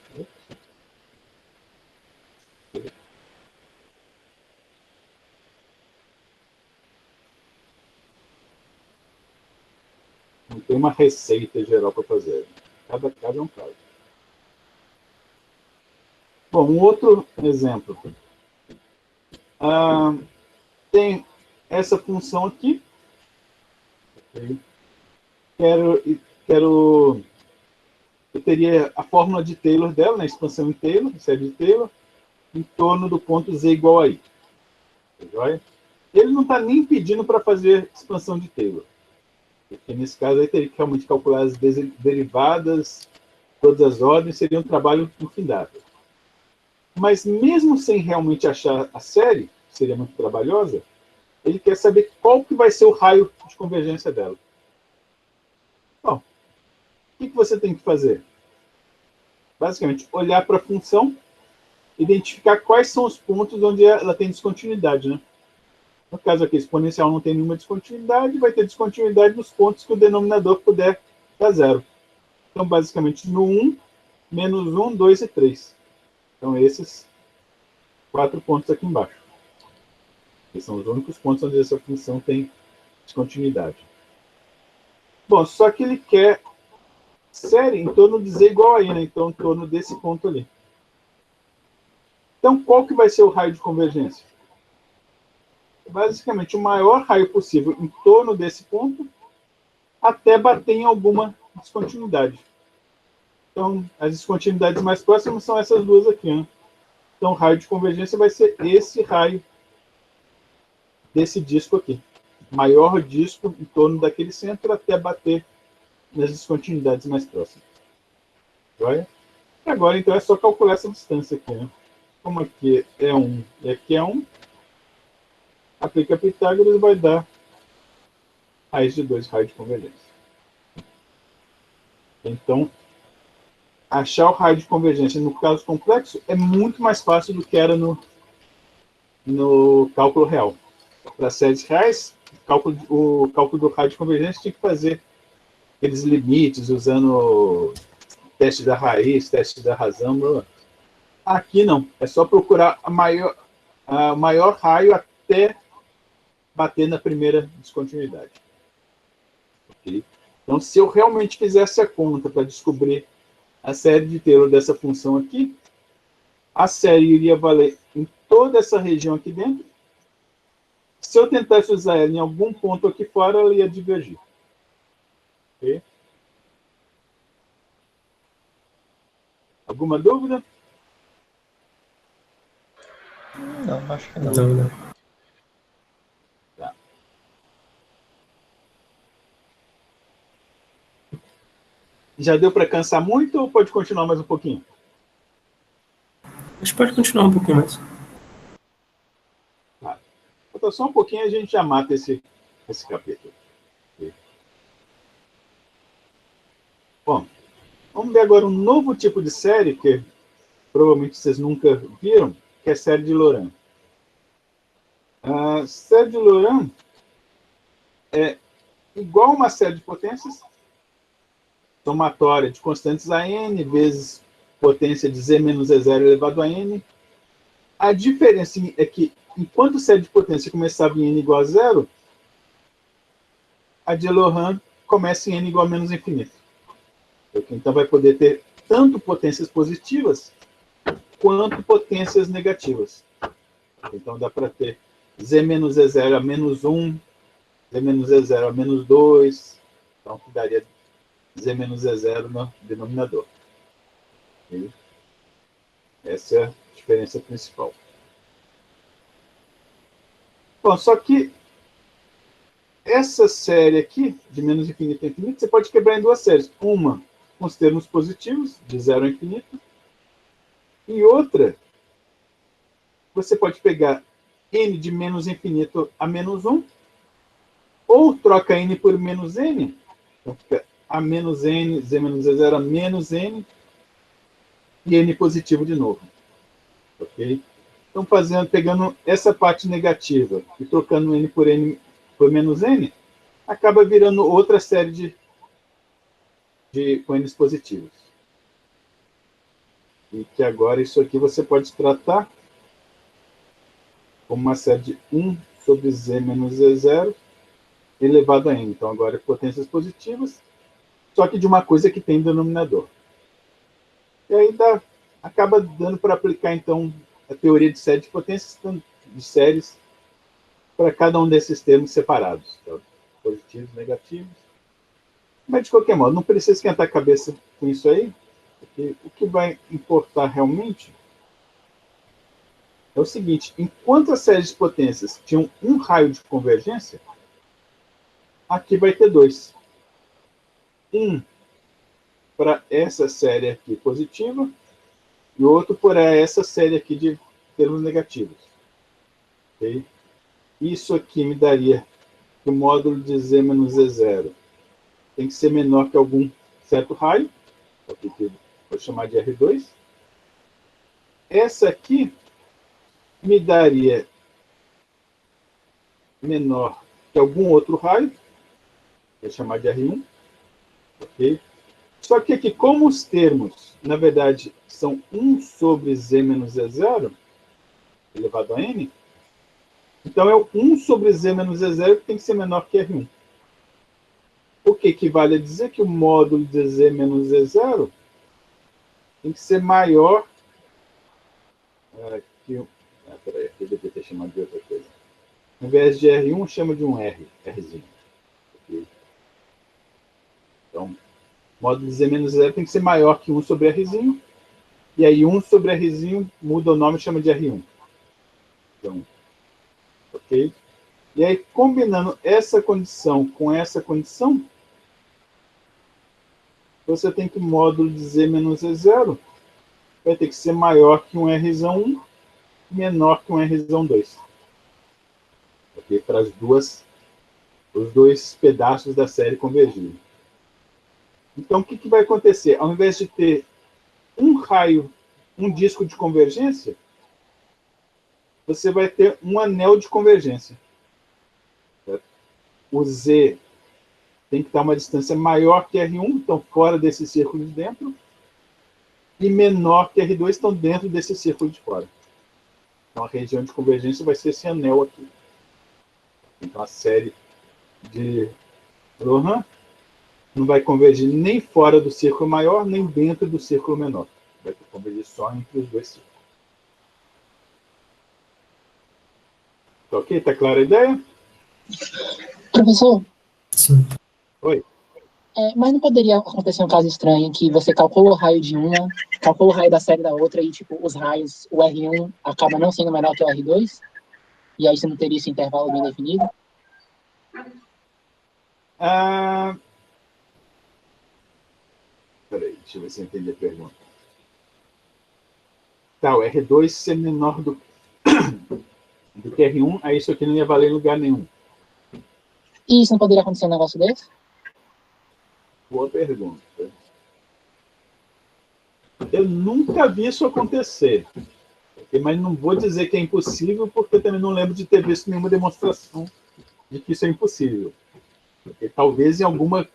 S1: Não tem uma receita geral para fazer. Cada caso é um caso. Bom, um outro exemplo. Tem essa função aqui. Eu teria a fórmula de Taylor dela, na expansão em Taylor, série de Taylor, em torno do ponto z igual a i. Ele não está nem pedindo para fazer expansão de Taylor. Porque nesse caso aí teria que realmente calcular as derivadas, todas as ordens, seria um trabalho infindável. Mas mesmo sem realmente achar a série, que seria muito trabalhosa, ele quer saber qual que vai ser o raio de convergência dela. Bom, o que você tem que fazer? Basicamente, olhar para a função, identificar quais são os pontos onde ela tem descontinuidade, né? No caso aqui, exponencial não tem nenhuma descontinuidade, vai ter descontinuidade nos pontos que o denominador puder dar zero. Então, basicamente, no 1, menos 1, 2 e 3. Então, esses 4 pontos aqui embaixo. Esses são os únicos pontos onde essa função tem descontinuidade. Bom, só que ele quer série em torno de z igual a i, né? Então, em torno desse ponto ali. Então, qual que vai ser o raio de convergência? Basicamente, o maior raio possível em torno desse ponto até bater em alguma descontinuidade. Então, as descontinuidades mais próximas são essas duas aqui, né? Então, o raio de convergência vai ser esse raio desse disco aqui. Maior disco em torno daquele centro até bater nas descontinuidades mais próximas. Joia? Agora, então, é só calcular essa distância aqui, né? Como aqui é 1 e aqui é 1, aplica Pitágoras e vai dar raiz de 2 raio de convergência. Então, achar o raio de convergência no caso complexo é muito mais fácil do que era no cálculo real. Para séries reais, o cálculo do raio de convergência tinha que fazer aqueles limites usando teste da raiz, teste da razão. Blá, blá. Aqui não, é só procurar o maior raio até bater na primeira descontinuidade. Okay? Então, se eu realmente fizesse a conta para descobrir a série de Taylor dessa função aqui, a série iria valer em toda essa região aqui dentro. Se eu tentasse usar ela em algum ponto aqui fora, ela ia divergir. Okay? Alguma dúvida?
S2: Não, acho que não.
S4: Não.
S1: Tá. Já deu para cansar muito ou pode continuar mais um pouquinho?
S4: A gente pode continuar um pouquinho mais.
S1: Tá. Falta só um pouquinho e a gente já mata esse capítulo. Okay. Bom, vamos ver agora um novo tipo de série que provavelmente vocês nunca viram, que é a série de Laurent. A série de Laurent é igual a uma série de potências, somatória de constantes a n vezes potência de z menos z0 elevado a n. A diferença é que, enquanto a série de potência começava em n igual a zero, a de Laurent começa em n igual a menos infinito. Então, vai poder ter tanto potências positivas quanto potências negativas. Então, dá para ter Z menos E0 a menos 1, Z menos E0 a menos 2, então que daria Z menos E0 no denominador. E essa é a diferença principal. Bom, só que essa série aqui, de menos infinito a infinito, você pode quebrar em duas séries. Uma com os termos positivos, de 0 a infinito, e outra, você pode pegar n de menos infinito a menos 1, ou troca n por menos n, então fica a menos n, z menos e0 a menos n, e n positivo de novo. Ok? Então, pegando essa parte negativa e trocando n por menos n, acaba virando outra série com n's positivos. E que agora isso aqui você pode tratar como uma série de 1 sobre z menos e0 elevado a n. Então, agora potências positivas, só que de uma coisa que tem denominador. E aí acaba dando para aplicar, então, a teoria de série de potências de séries para cada um desses termos separados. Então, positivos, negativos. Mas, de qualquer modo, não precisa esquentar a cabeça com isso aí, porque o que vai importar realmente é o seguinte: enquanto as séries de potências tinham um raio de convergência, aqui vai ter dois. Um para essa série aqui positiva, e outro para essa série aqui de termos negativos. Okay? Isso aqui me daria que o módulo de z menos e0 tem que ser menor que algum certo raio, que vou chamar de R2. Essa aqui me daria menor que algum outro raio, vou chamar de R1. Okay? Só que aqui, como os termos, na verdade, são 1 sobre z menos e0, elevado a n, então é o 1 sobre z menos e0 que tem que ser menor que R1. O que equivale a dizer que o módulo de z menos e0 tem que ser maior que... peraí, aqui eu devia ter chamado de outra coisa. Ao invés de R1, chama de um Rzinho. Okay? Então, o módulo de z menos e0 tem que ser maior que 1 sobre Rzinho, e aí 1 sobre Rzinho muda o nome e chama de R1. Então, ok? E aí, combinando essa condição com essa condição, você tem que o módulo de z menos e0 vai ter que ser maior que um Rzão1, menor que um Rzão2. Ok? Para os dois pedaços da série convergirem. Então, o que vai acontecer? Ao invés de ter um raio, um disco de convergência, você vai ter um anel de convergência. Certo? O Z tem que estar uma distância maior que R1, então fora desse círculo de dentro, e menor que R2, estão dentro desse círculo de fora. Então a região de convergência vai ser esse anel aqui. Então a série de Lohan não vai convergir nem fora do círculo maior, nem dentro do círculo menor. Vai convergir só entre os dois círculos. Tá ok? Está clara a ideia?
S2: Professor,
S4: Sim.
S1: Oi.
S2: mas não poderia acontecer um caso estranho em que você calcula o raio de uma, calcula o raio da série da outra e, tipo, os raios, o R1 acaba não sendo menor que o R2? E aí você não teria esse intervalo bem definido?
S1: Peraí, deixa eu ver se eu entendi a pergunta. Tá, o R2 ser menor do que R1, aí isso aqui não ia valer em lugar nenhum.
S2: E isso não poderia acontecer um negócio desse?
S1: Boa pergunta. Eu nunca vi isso acontecer. Mas não vou dizer que é impossível, porque eu também não lembro de ter visto nenhuma demonstração de que isso é impossível. Porque talvez em alguma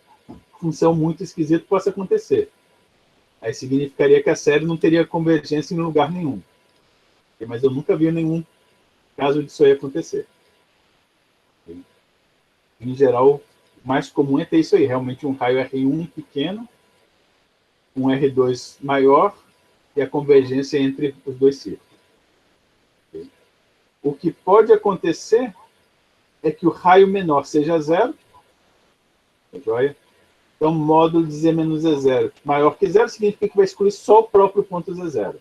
S1: função muito esquisita possa acontecer. Aí significaria que a série não teria convergência em lugar nenhum. Mas eu nunca vi nenhum caso disso aí acontecer. Em geral, o mais comum é ter isso aí, realmente um raio R1 pequeno, um R2 maior e a convergência entre os dois círculos. o que pode acontecer é que o raio menor seja zero, tá joia? Então, módulo de z menos z0 maior que zero significa que vai excluir só o próprio ponto z0.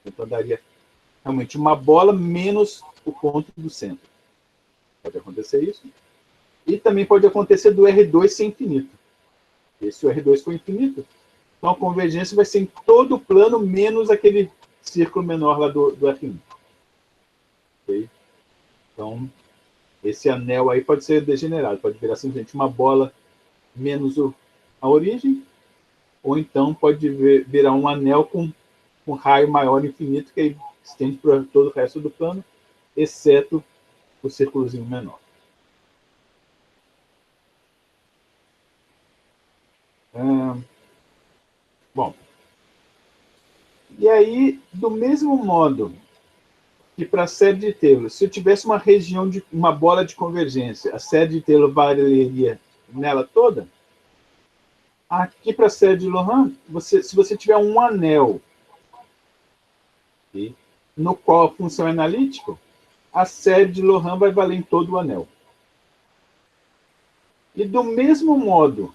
S1: Então, daria realmente uma bola menos o ponto do centro. Pode acontecer isso. E também pode acontecer do R2 ser infinito. E se o R2 for infinito, então a convergência vai ser em todo o plano, menos aquele círculo menor lá do R1. Okay? Então, esse anel aí pode ser degenerado. Pode virar simplesmente uma bola menos a origem, ou então pode virar um anel com um raio maior infinito, que aí estende para todo o resto do plano, exceto o círculozinho menor. Bom, e aí, do mesmo modo que para a série de Taylor, se eu tivesse uma região de uma bola de convergência, a série de Taylor valeria nela toda. Aqui para a série de Loran, se você tiver um anel, okay, no qual a função é analítica, a série de Loran vai valer em todo o anel. E do mesmo modo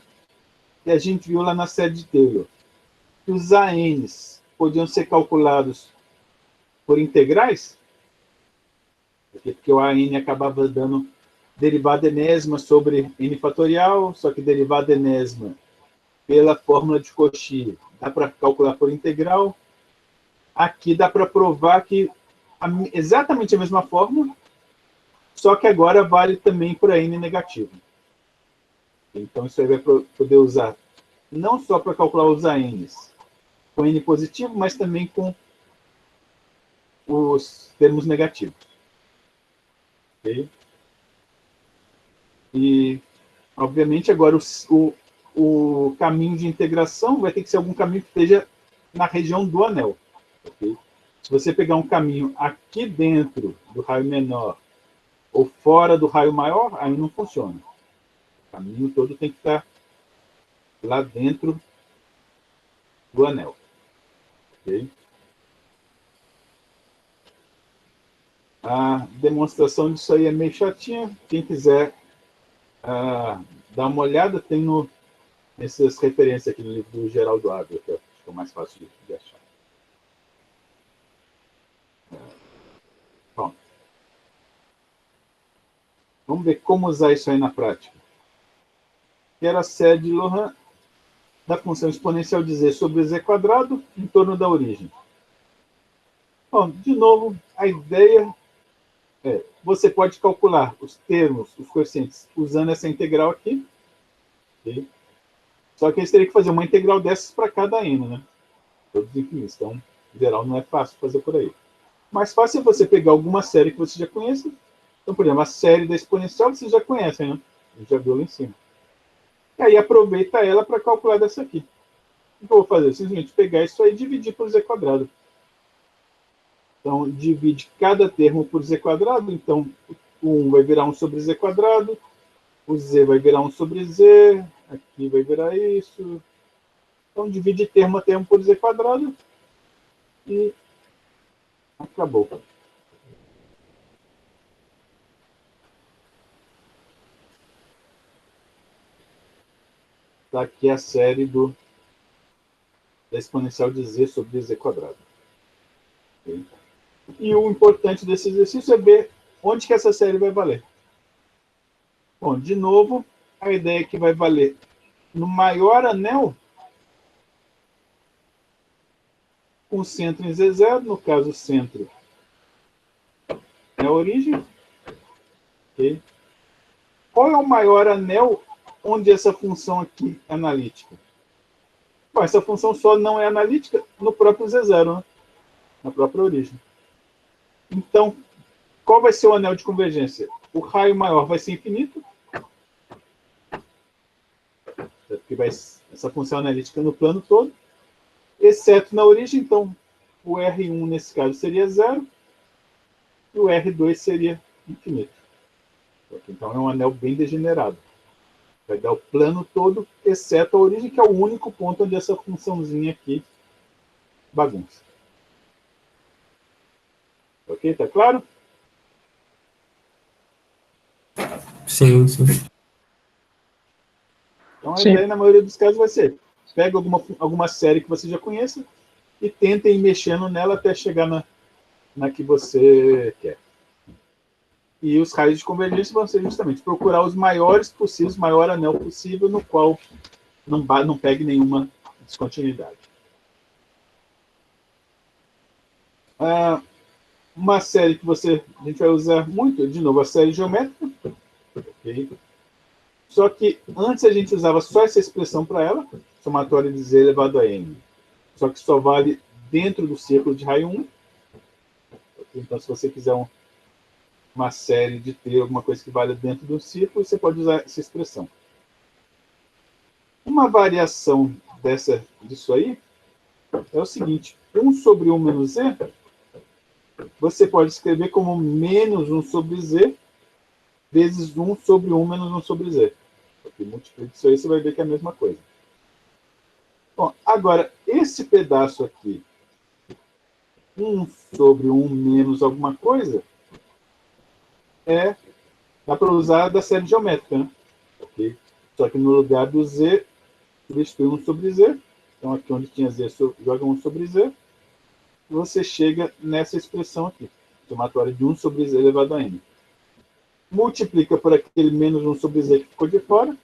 S1: que a gente viu lá na série de Taylor, que os ANs podiam ser calculados por integrais, porque o AN acabava dando derivada enésima sobre n fatorial, só que derivada enésima pela fórmula de Cauchy dá para calcular por integral. Aqui dá para provar que exatamente a mesma fórmula, só que agora vale também para n negativo. Então, isso aí vai poder usar não só para calcular os ANs com n positivo, mas também com os termos negativos. Okay? E, obviamente, agora o caminho de integração vai ter que ser algum caminho que esteja na região do anel. Okay? Se você pegar um caminho aqui dentro do raio menor ou fora do raio maior, aí não funciona. O caminho todo tem que estar lá dentro do anel. Okay? A demonstração disso aí é meio chatinha. Quem quiser dar uma olhada, tem nessas referências aqui no livro do Geraldo Ávila, que é mais fácil de achar. Bom, vamos ver como usar isso aí na prática. Que era a série de Loran da função exponencial de z sobre z quadrado em torno da origem. Bom, de novo, a ideia é, você pode calcular os termos, os coeficientes, usando essa integral aqui. Okay? Só que eles teriam que fazer uma integral dessas para cada n, né? Todos infinitos. Então, em geral, não é fácil fazer por aí. Mais fácil é você pegar alguma série que você já conheça. Então, por exemplo, a série da exponencial vocês já conhecem, né? A gente já viu lá em cima. E aí aproveita ela para calcular dessa aqui. O que eu vou fazer? Simplesmente pegar isso aí e dividir por z quadrado. Então, divide cada termo por z quadrado. Então, o 1 vai virar 1 sobre z quadrado. O z vai virar 1 sobre z. Aqui vai virar isso. Então, divide termo a termo por z quadrado. E acabou. Tá aqui a série da exponencial de z sobre z quadrado. Okay? E o importante desse exercício é ver onde que essa série vai valer. Bom, de novo, a ideia é que vai valer no maior anel com centro em Z0, no caso, o centro é a origem. Okay? Qual é o maior anel onde essa função aqui é analítica? Bom, essa função só não é analítica no próprio Z0, né? Na própria origem. Então, qual vai ser o anel de convergência? O raio maior vai ser infinito, porque essa função analítica no plano todo, exceto na origem. Então, o R1 nesse caso seria zero, e o R2 seria infinito. Então, é um anel bem degenerado. Vai dar o plano todo, exceto a origem, que é o único ponto onde essa funçãozinha aqui bagunça. Ok? Tá claro?
S4: Sim, sim.
S1: Então, a
S2: Sim.
S1: ideia, na maioria dos casos, vai ser: pega alguma série que você já conheça e tenta ir mexendo nela até chegar na que você quer. E os raios de convergência vão ser justamente procurar os maiores possíveis, o maior anel possível, no qual não pegue nenhuma descontinuidade. Uma série que a gente vai usar muito, de novo, a série geométrica. Okay? Só que antes a gente usava só essa expressão para ela, somatória de z elevado a n. Só que só vale dentro do círculo de raio 1. Okay? Então, se você quiser uma série de ter alguma coisa que vale dentro do círculo, você pode usar essa expressão. Uma variação disso aí é o seguinte: 1 sobre 1 menos z, você pode escrever como menos 1 sobre z vezes 1 sobre 1 menos 1 sobre z. Porque multiplica isso aí, você vai ver que é a mesma coisa. Bom, agora, esse pedaço aqui, 1 sobre 1 menos alguma coisa, dá para usar da série geométrica, né? Okay? Só que no lugar do z, substitui 1 sobre z. Então, aqui onde tinha z, joga 1 sobre z. E você chega nessa expressão aqui, somatória de 1 sobre z elevado a n. Multiplica por aquele menos 1 sobre z que ficou de fora.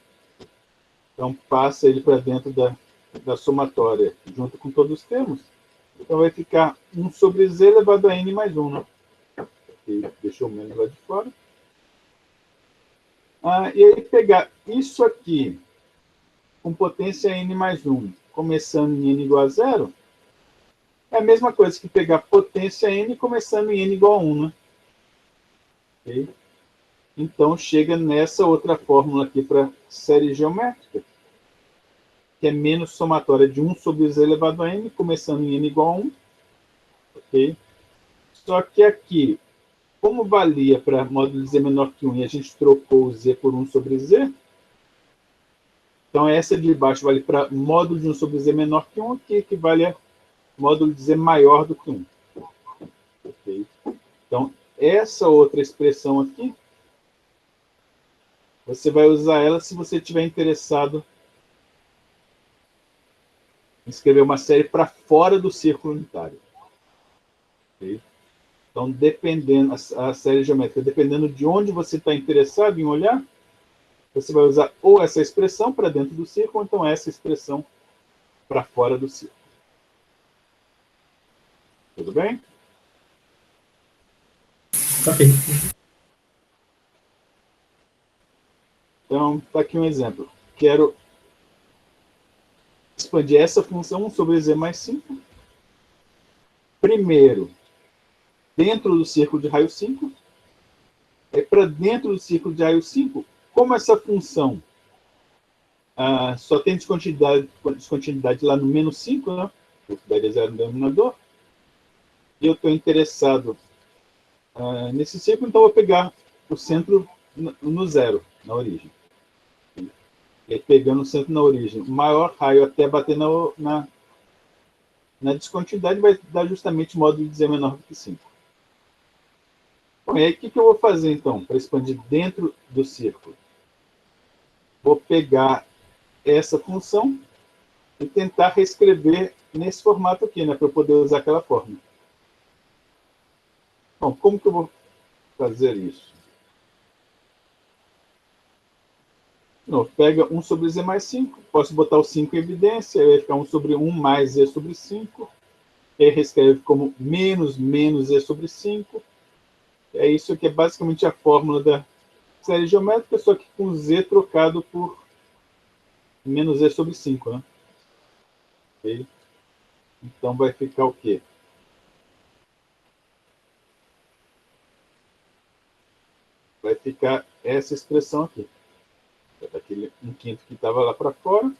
S1: Então, passa ele para dentro da somatória, junto com todos os termos. Então, vai ficar 1 sobre z elevado a n mais 1, né? Aqui, deixou o menos lá de fora. E aí, pegar isso aqui, com potência n mais 1, começando em n igual a 0, é a mesma coisa que pegar potência n começando em n igual a 1, né? Okay? Então, chega nessa outra fórmula aqui para série geométrica, que é menos somatória de 1 sobre z elevado a n, começando em n igual a 1. Okay? Só que aqui, como valia para módulo de z menor que 1 e a gente trocou o z por 1 sobre z, então essa de baixo vale para módulo de 1 sobre z menor que 1, que equivale a módulo de z maior do que 1. Okay? Então, essa outra expressão aqui, você vai usar ela se você estiver interessado em escrever uma série para fora do círculo unitário. Okay? Então, dependendo, a série geométrica, dependendo de onde você está interessado em olhar, você vai usar ou essa expressão para dentro do círculo, ou então essa expressão para fora do círculo. Tudo bem?
S4: Ok.
S1: Então, está aqui um exemplo. Quero expandir essa função 1 sobre z mais 5. Primeiro, dentro do círculo de raio 5. Para dentro do círculo de raio 5, como essa função só tem descontinuidade lá no menos 5, né? Porque daria 0 no denominador, e eu estou interessado nesse círculo, então eu vou pegar o centro no zero, na origem. E aí, pegando o centro na origem, o maior raio até bater na descontinuidade vai dar justamente o módulo de z menor do que 5. Bom, e aí o que eu vou fazer, então, para expandir dentro do círculo? Vou pegar essa função e tentar reescrever nesse formato aqui, né, para eu poder usar aquela fórmula. Bom, como que eu vou fazer isso? Não, pega 1 sobre z mais 5, posso botar o 5 em evidência, aí vai ficar 1 sobre 1 mais z sobre 5, e aí reescreve como menos z sobre 5. É isso que é basicamente a fórmula da série geométrica, só que com z trocado por menos z sobre 5, né? Okay? Então vai ficar o quê? Vai ficar essa expressão aqui. Aquele 1/5 que estava lá para fora.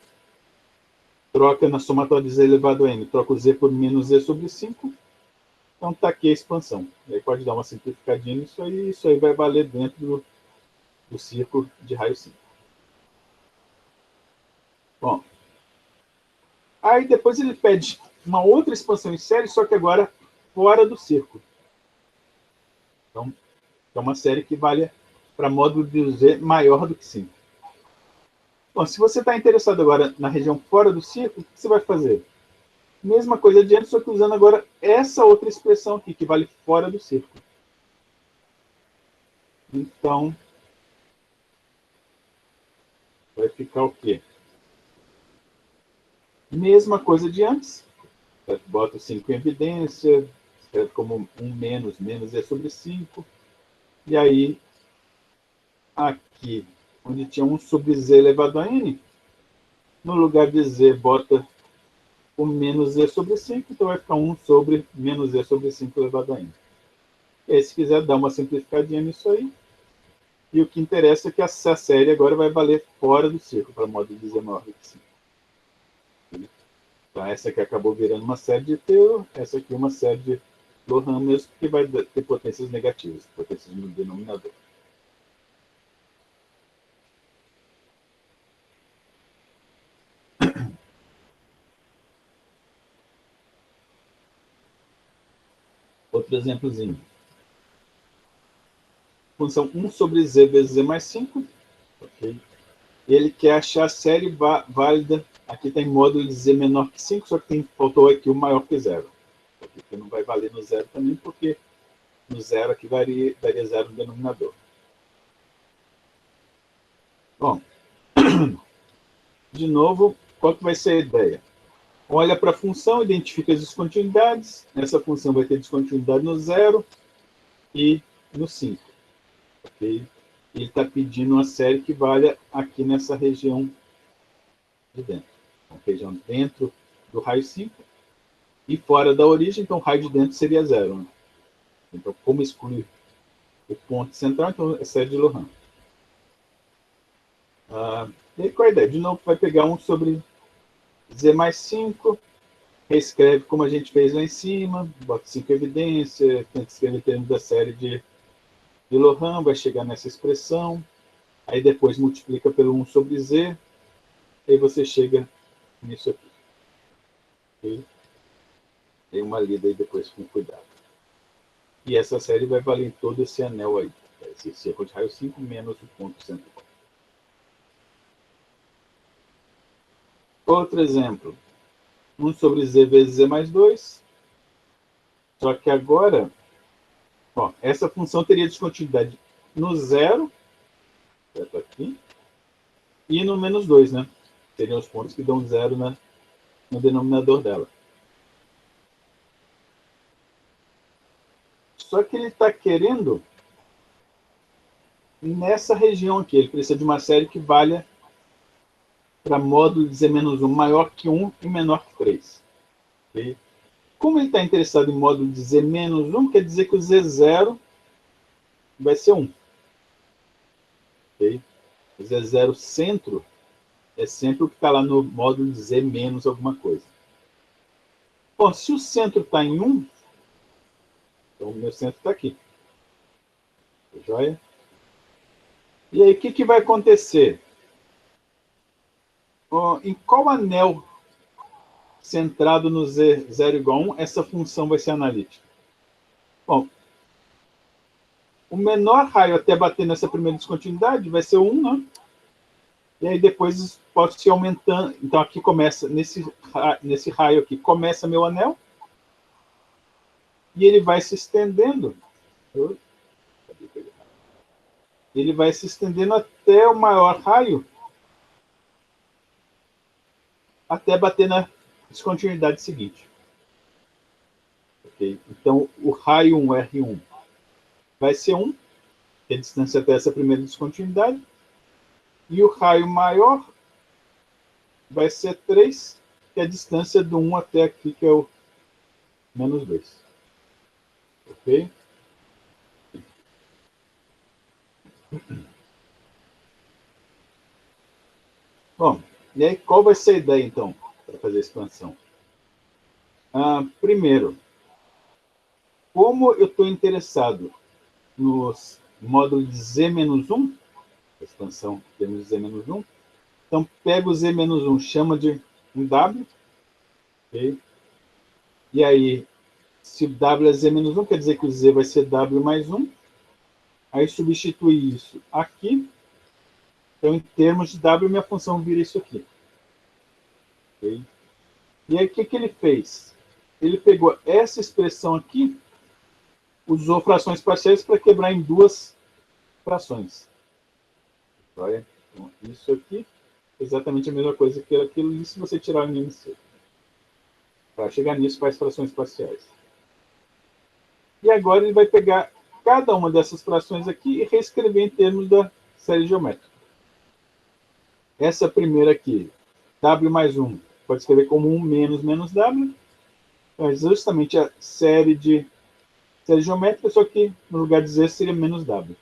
S1: Troca na somatória de z elevado a n. Troca o z por menos z sobre 5. Então está aqui a expansão. Aí pode dar uma simplificadinha nisso aí. Isso aí vai valer dentro do círculo de raio 5. Bom. Aí depois ele pede uma outra expansão em série, só que agora fora do círculo. Então, é uma série que vale para módulo de z maior do que 5. Bom, se você está interessado agora na região fora do círculo, o que você vai fazer? Mesma coisa de antes, só que usando agora essa outra expressão aqui, que vale fora do círculo. Então, vai ficar o quê? Mesma coisa de antes. Bota o 5 em evidência, escreve como 1 menos, menos é sobre 5. E aí, aqui, onde tinha 1 sobre z elevado a n, no lugar de z, bota o menos z sobre 5, então vai ficar 1 sobre menos z sobre 5 elevado a n. E aí, se quiser dar uma simplificadinha nisso aí, e o que interessa é que essa série agora vai valer fora do círculo, para modo de z maior do que 5. Então, essa aqui acabou virando uma série de Taylor, essa aqui uma série de Loran mesmo, que vai ter potências negativas, potências no denominador. Outro exemplozinho. Função 1 sobre z vezes z mais 5. Okay. Ele quer achar a série válida. Aqui tem módulo de z menor que 5, só que faltou aqui o maior que 0. Aqui não vai valer no 0 também, porque no 0 aqui daria 0 no denominador. Bom, de novo, qual que vai ser a ideia? Olha para a função, identifica as descontinuidades. Essa função vai ter descontinuidade no 0 e no 5. Okay? Ele está pedindo uma série que valha aqui nessa região de dentro. Uma região dentro do raio 5 e fora da origem, então o raio de dentro seria 0. Né? Então, como excluir o ponto central, então é série de Loran. E aí, qual a ideia? De novo, vai pegar 1 sobre z mais 5, reescreve como a gente fez lá em cima, bota 5 em evidência, tenta escrever termos da série de Loran, vai chegar nessa expressão, aí depois multiplica pelo 1 sobre z, aí você chega nisso aqui. Okay? Tem uma lida aí depois com cuidado. E essa série vai valer em todo esse anel aí. Esse círculo de raio 5 menos o ponto central. Outro exemplo. 1 sobre z vezes z mais 2. Só que agora, ó, essa função teria descontinuidade no 0, certo aqui, e no menos 2, né? Seriam os pontos que dão 0 no denominador dela. Só que ele está querendo nessa região aqui. Ele precisa de uma série que valha para módulo de z menos 1 maior que 1 e menor que 3. Okay? Como ele está interessado em módulo de z menos 1, quer dizer que o z0 vai ser 1. Okay? O z0 centro é sempre o que está lá no módulo de z menos alguma coisa. Bom, se o centro está em 1, então o meu centro está aqui. Joia? E aí, o que vai acontecer? Em qual anel centrado no z0 igual a 1, essa função vai ser analítica? Bom, o menor raio até bater nessa primeira descontinuidade vai ser 1, né? E aí depois pode se aumentando. Então aqui começa, nesse raio aqui, começa meu anel. E ele vai se estendendo. Ele vai se estendendo até o maior raio, até bater na descontinuidade seguinte. Okay? Então, o raio 1, R1, vai ser 1, que é a distância até essa primeira descontinuidade. E o raio maior vai ser 3, que é a distância do 1 até aqui, que é o menos 2. Ok? Bom, e aí qual vai ser a ideia, então, para fazer a expansão? Primeiro, como eu estou interessado nos módulos de z-1, a expansão temos z-1, então pego o z-1, chama de um w, okay? E aí, se w é z-1, quer dizer que o z vai ser w mais 1, Aí substitui isso aqui. Então, em termos de W, minha função vira isso aqui. Okay? E aí, o que ele fez? Ele pegou essa expressão aqui, usou frações parciais para quebrar em duas frações. Olha, então, isso aqui é exatamente a mesma coisa que aquilo ali, se você tirar o IMC. Para chegar nisso, faz frações parciais. E agora ele vai pegar cada uma dessas frações aqui e reescrever em termos da série geométrica. Essa primeira aqui, W mais 1, pode escrever como 1 menos menos W. Então, é justamente a série geométrica, só que no lugar de Z seria menos W.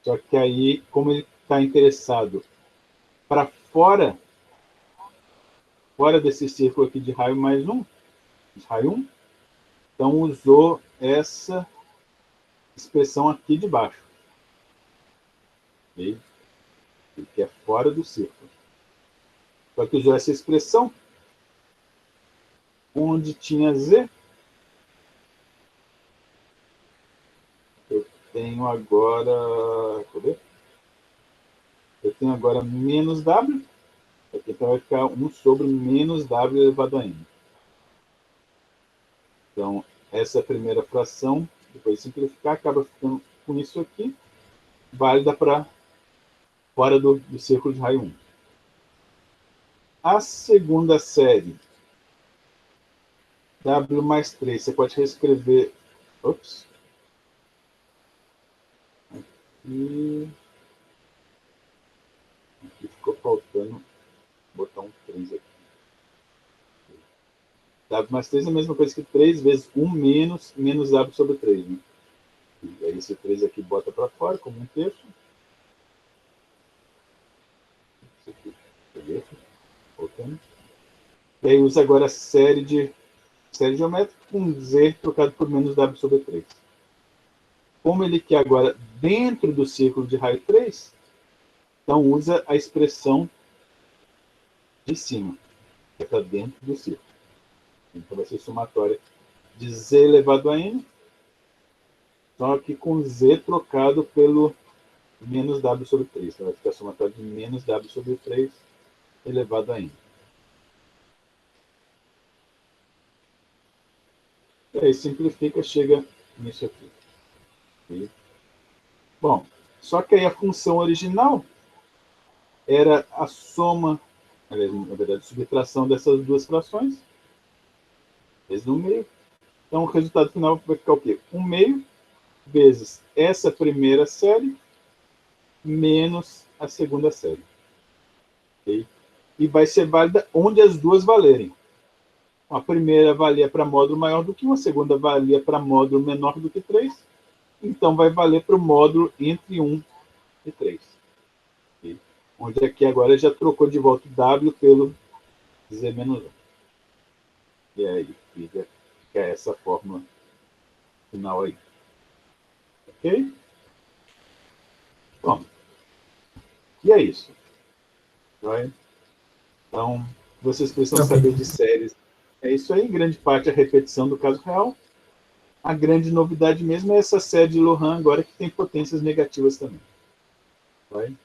S1: Só que aí, como ele está interessado para fora desse círculo aqui de raio mais 1, de raio 1, então usou essa expressão aqui de baixo. Okay? Que é fora do círculo. Só que usou essa expressão onde tinha Z. Eu tenho agora... Cadê? Eu tenho agora menos W. Aqui então vai ficar 1 sobre menos W elevado a N. Então, essa primeira fração, depois de simplificar, acaba ficando com isso aqui, válida para fora do círculo de raio 1. A segunda série, W mais 3, você pode reescrever... Ops. Aqui ficou faltando botar um 3 aqui. W mais 3 é a mesma coisa que 3 vezes 1 menos W sobre 3. Né? E aí esse 3 aqui bota para fora como um terço. Isso aqui, beleza? Voltando. E aí usa agora a série geométrica com Z trocado por menos W sobre 3. Como ele quer agora dentro do círculo de raio 3, então usa a expressão de cima, que é para dentro do círculo. Então vai ser somatória de Z elevado a N, só que com Z trocado pelo menos W sobre 3. Então vai ficar somatória de menos W sobre 3 elevado a N. E aí simplifica, chega nisso aqui. Okay? Bom, só que aí a função original era a soma, na verdade, subtração dessas duas frações, vezes 1 meio. Então, o resultado final vai ficar o quê? 1 meio vezes essa primeira série menos a segunda série. Okay? E vai ser válida onde as duas valerem. A primeira valia para módulo maior do que 1, a segunda valia para módulo menor do que 3. Então, vai valer para o módulo entre 1 e 3. Okay? Onde aqui agora já trocou de volta o W pelo Z menos 1. E aí fica essa fórmula final aí. Ok? Bom, e é isso. Right? Então, vocês precisam saber de séries. É isso aí, em grande parte a repetição do caso real. A grande novidade mesmo é essa série de Lohan agora que tem potências negativas também. Right?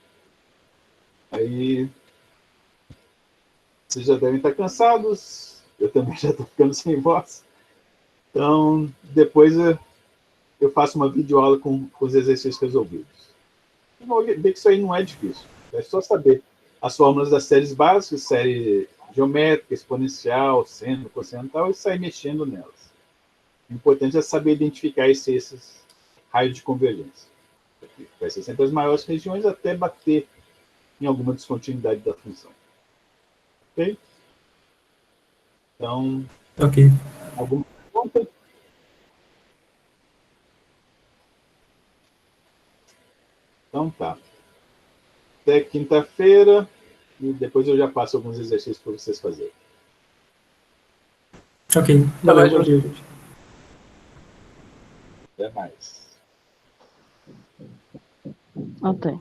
S1: Aí, vocês já devem estar cansados. Eu também já estou ficando sem voz. Então, depois eu faço uma videoaula com os exercícios resolvidos. E vão ver que isso aí não é difícil. É só saber as fórmulas das séries básicas, série geométrica, exponencial, seno, cosseno e tal, e sair mexendo nelas. O importante é saber identificar esses raios de convergência. Vai ser sempre as maiores regiões até bater em alguma descontinuidade da função. Ok? Então, alguma pergunta? Então tá. Até quinta-feira e depois eu já passo alguns exercícios para vocês fazerem.
S4: Ok, valeu, bom dia, gente.
S1: Até mais.
S6: Até.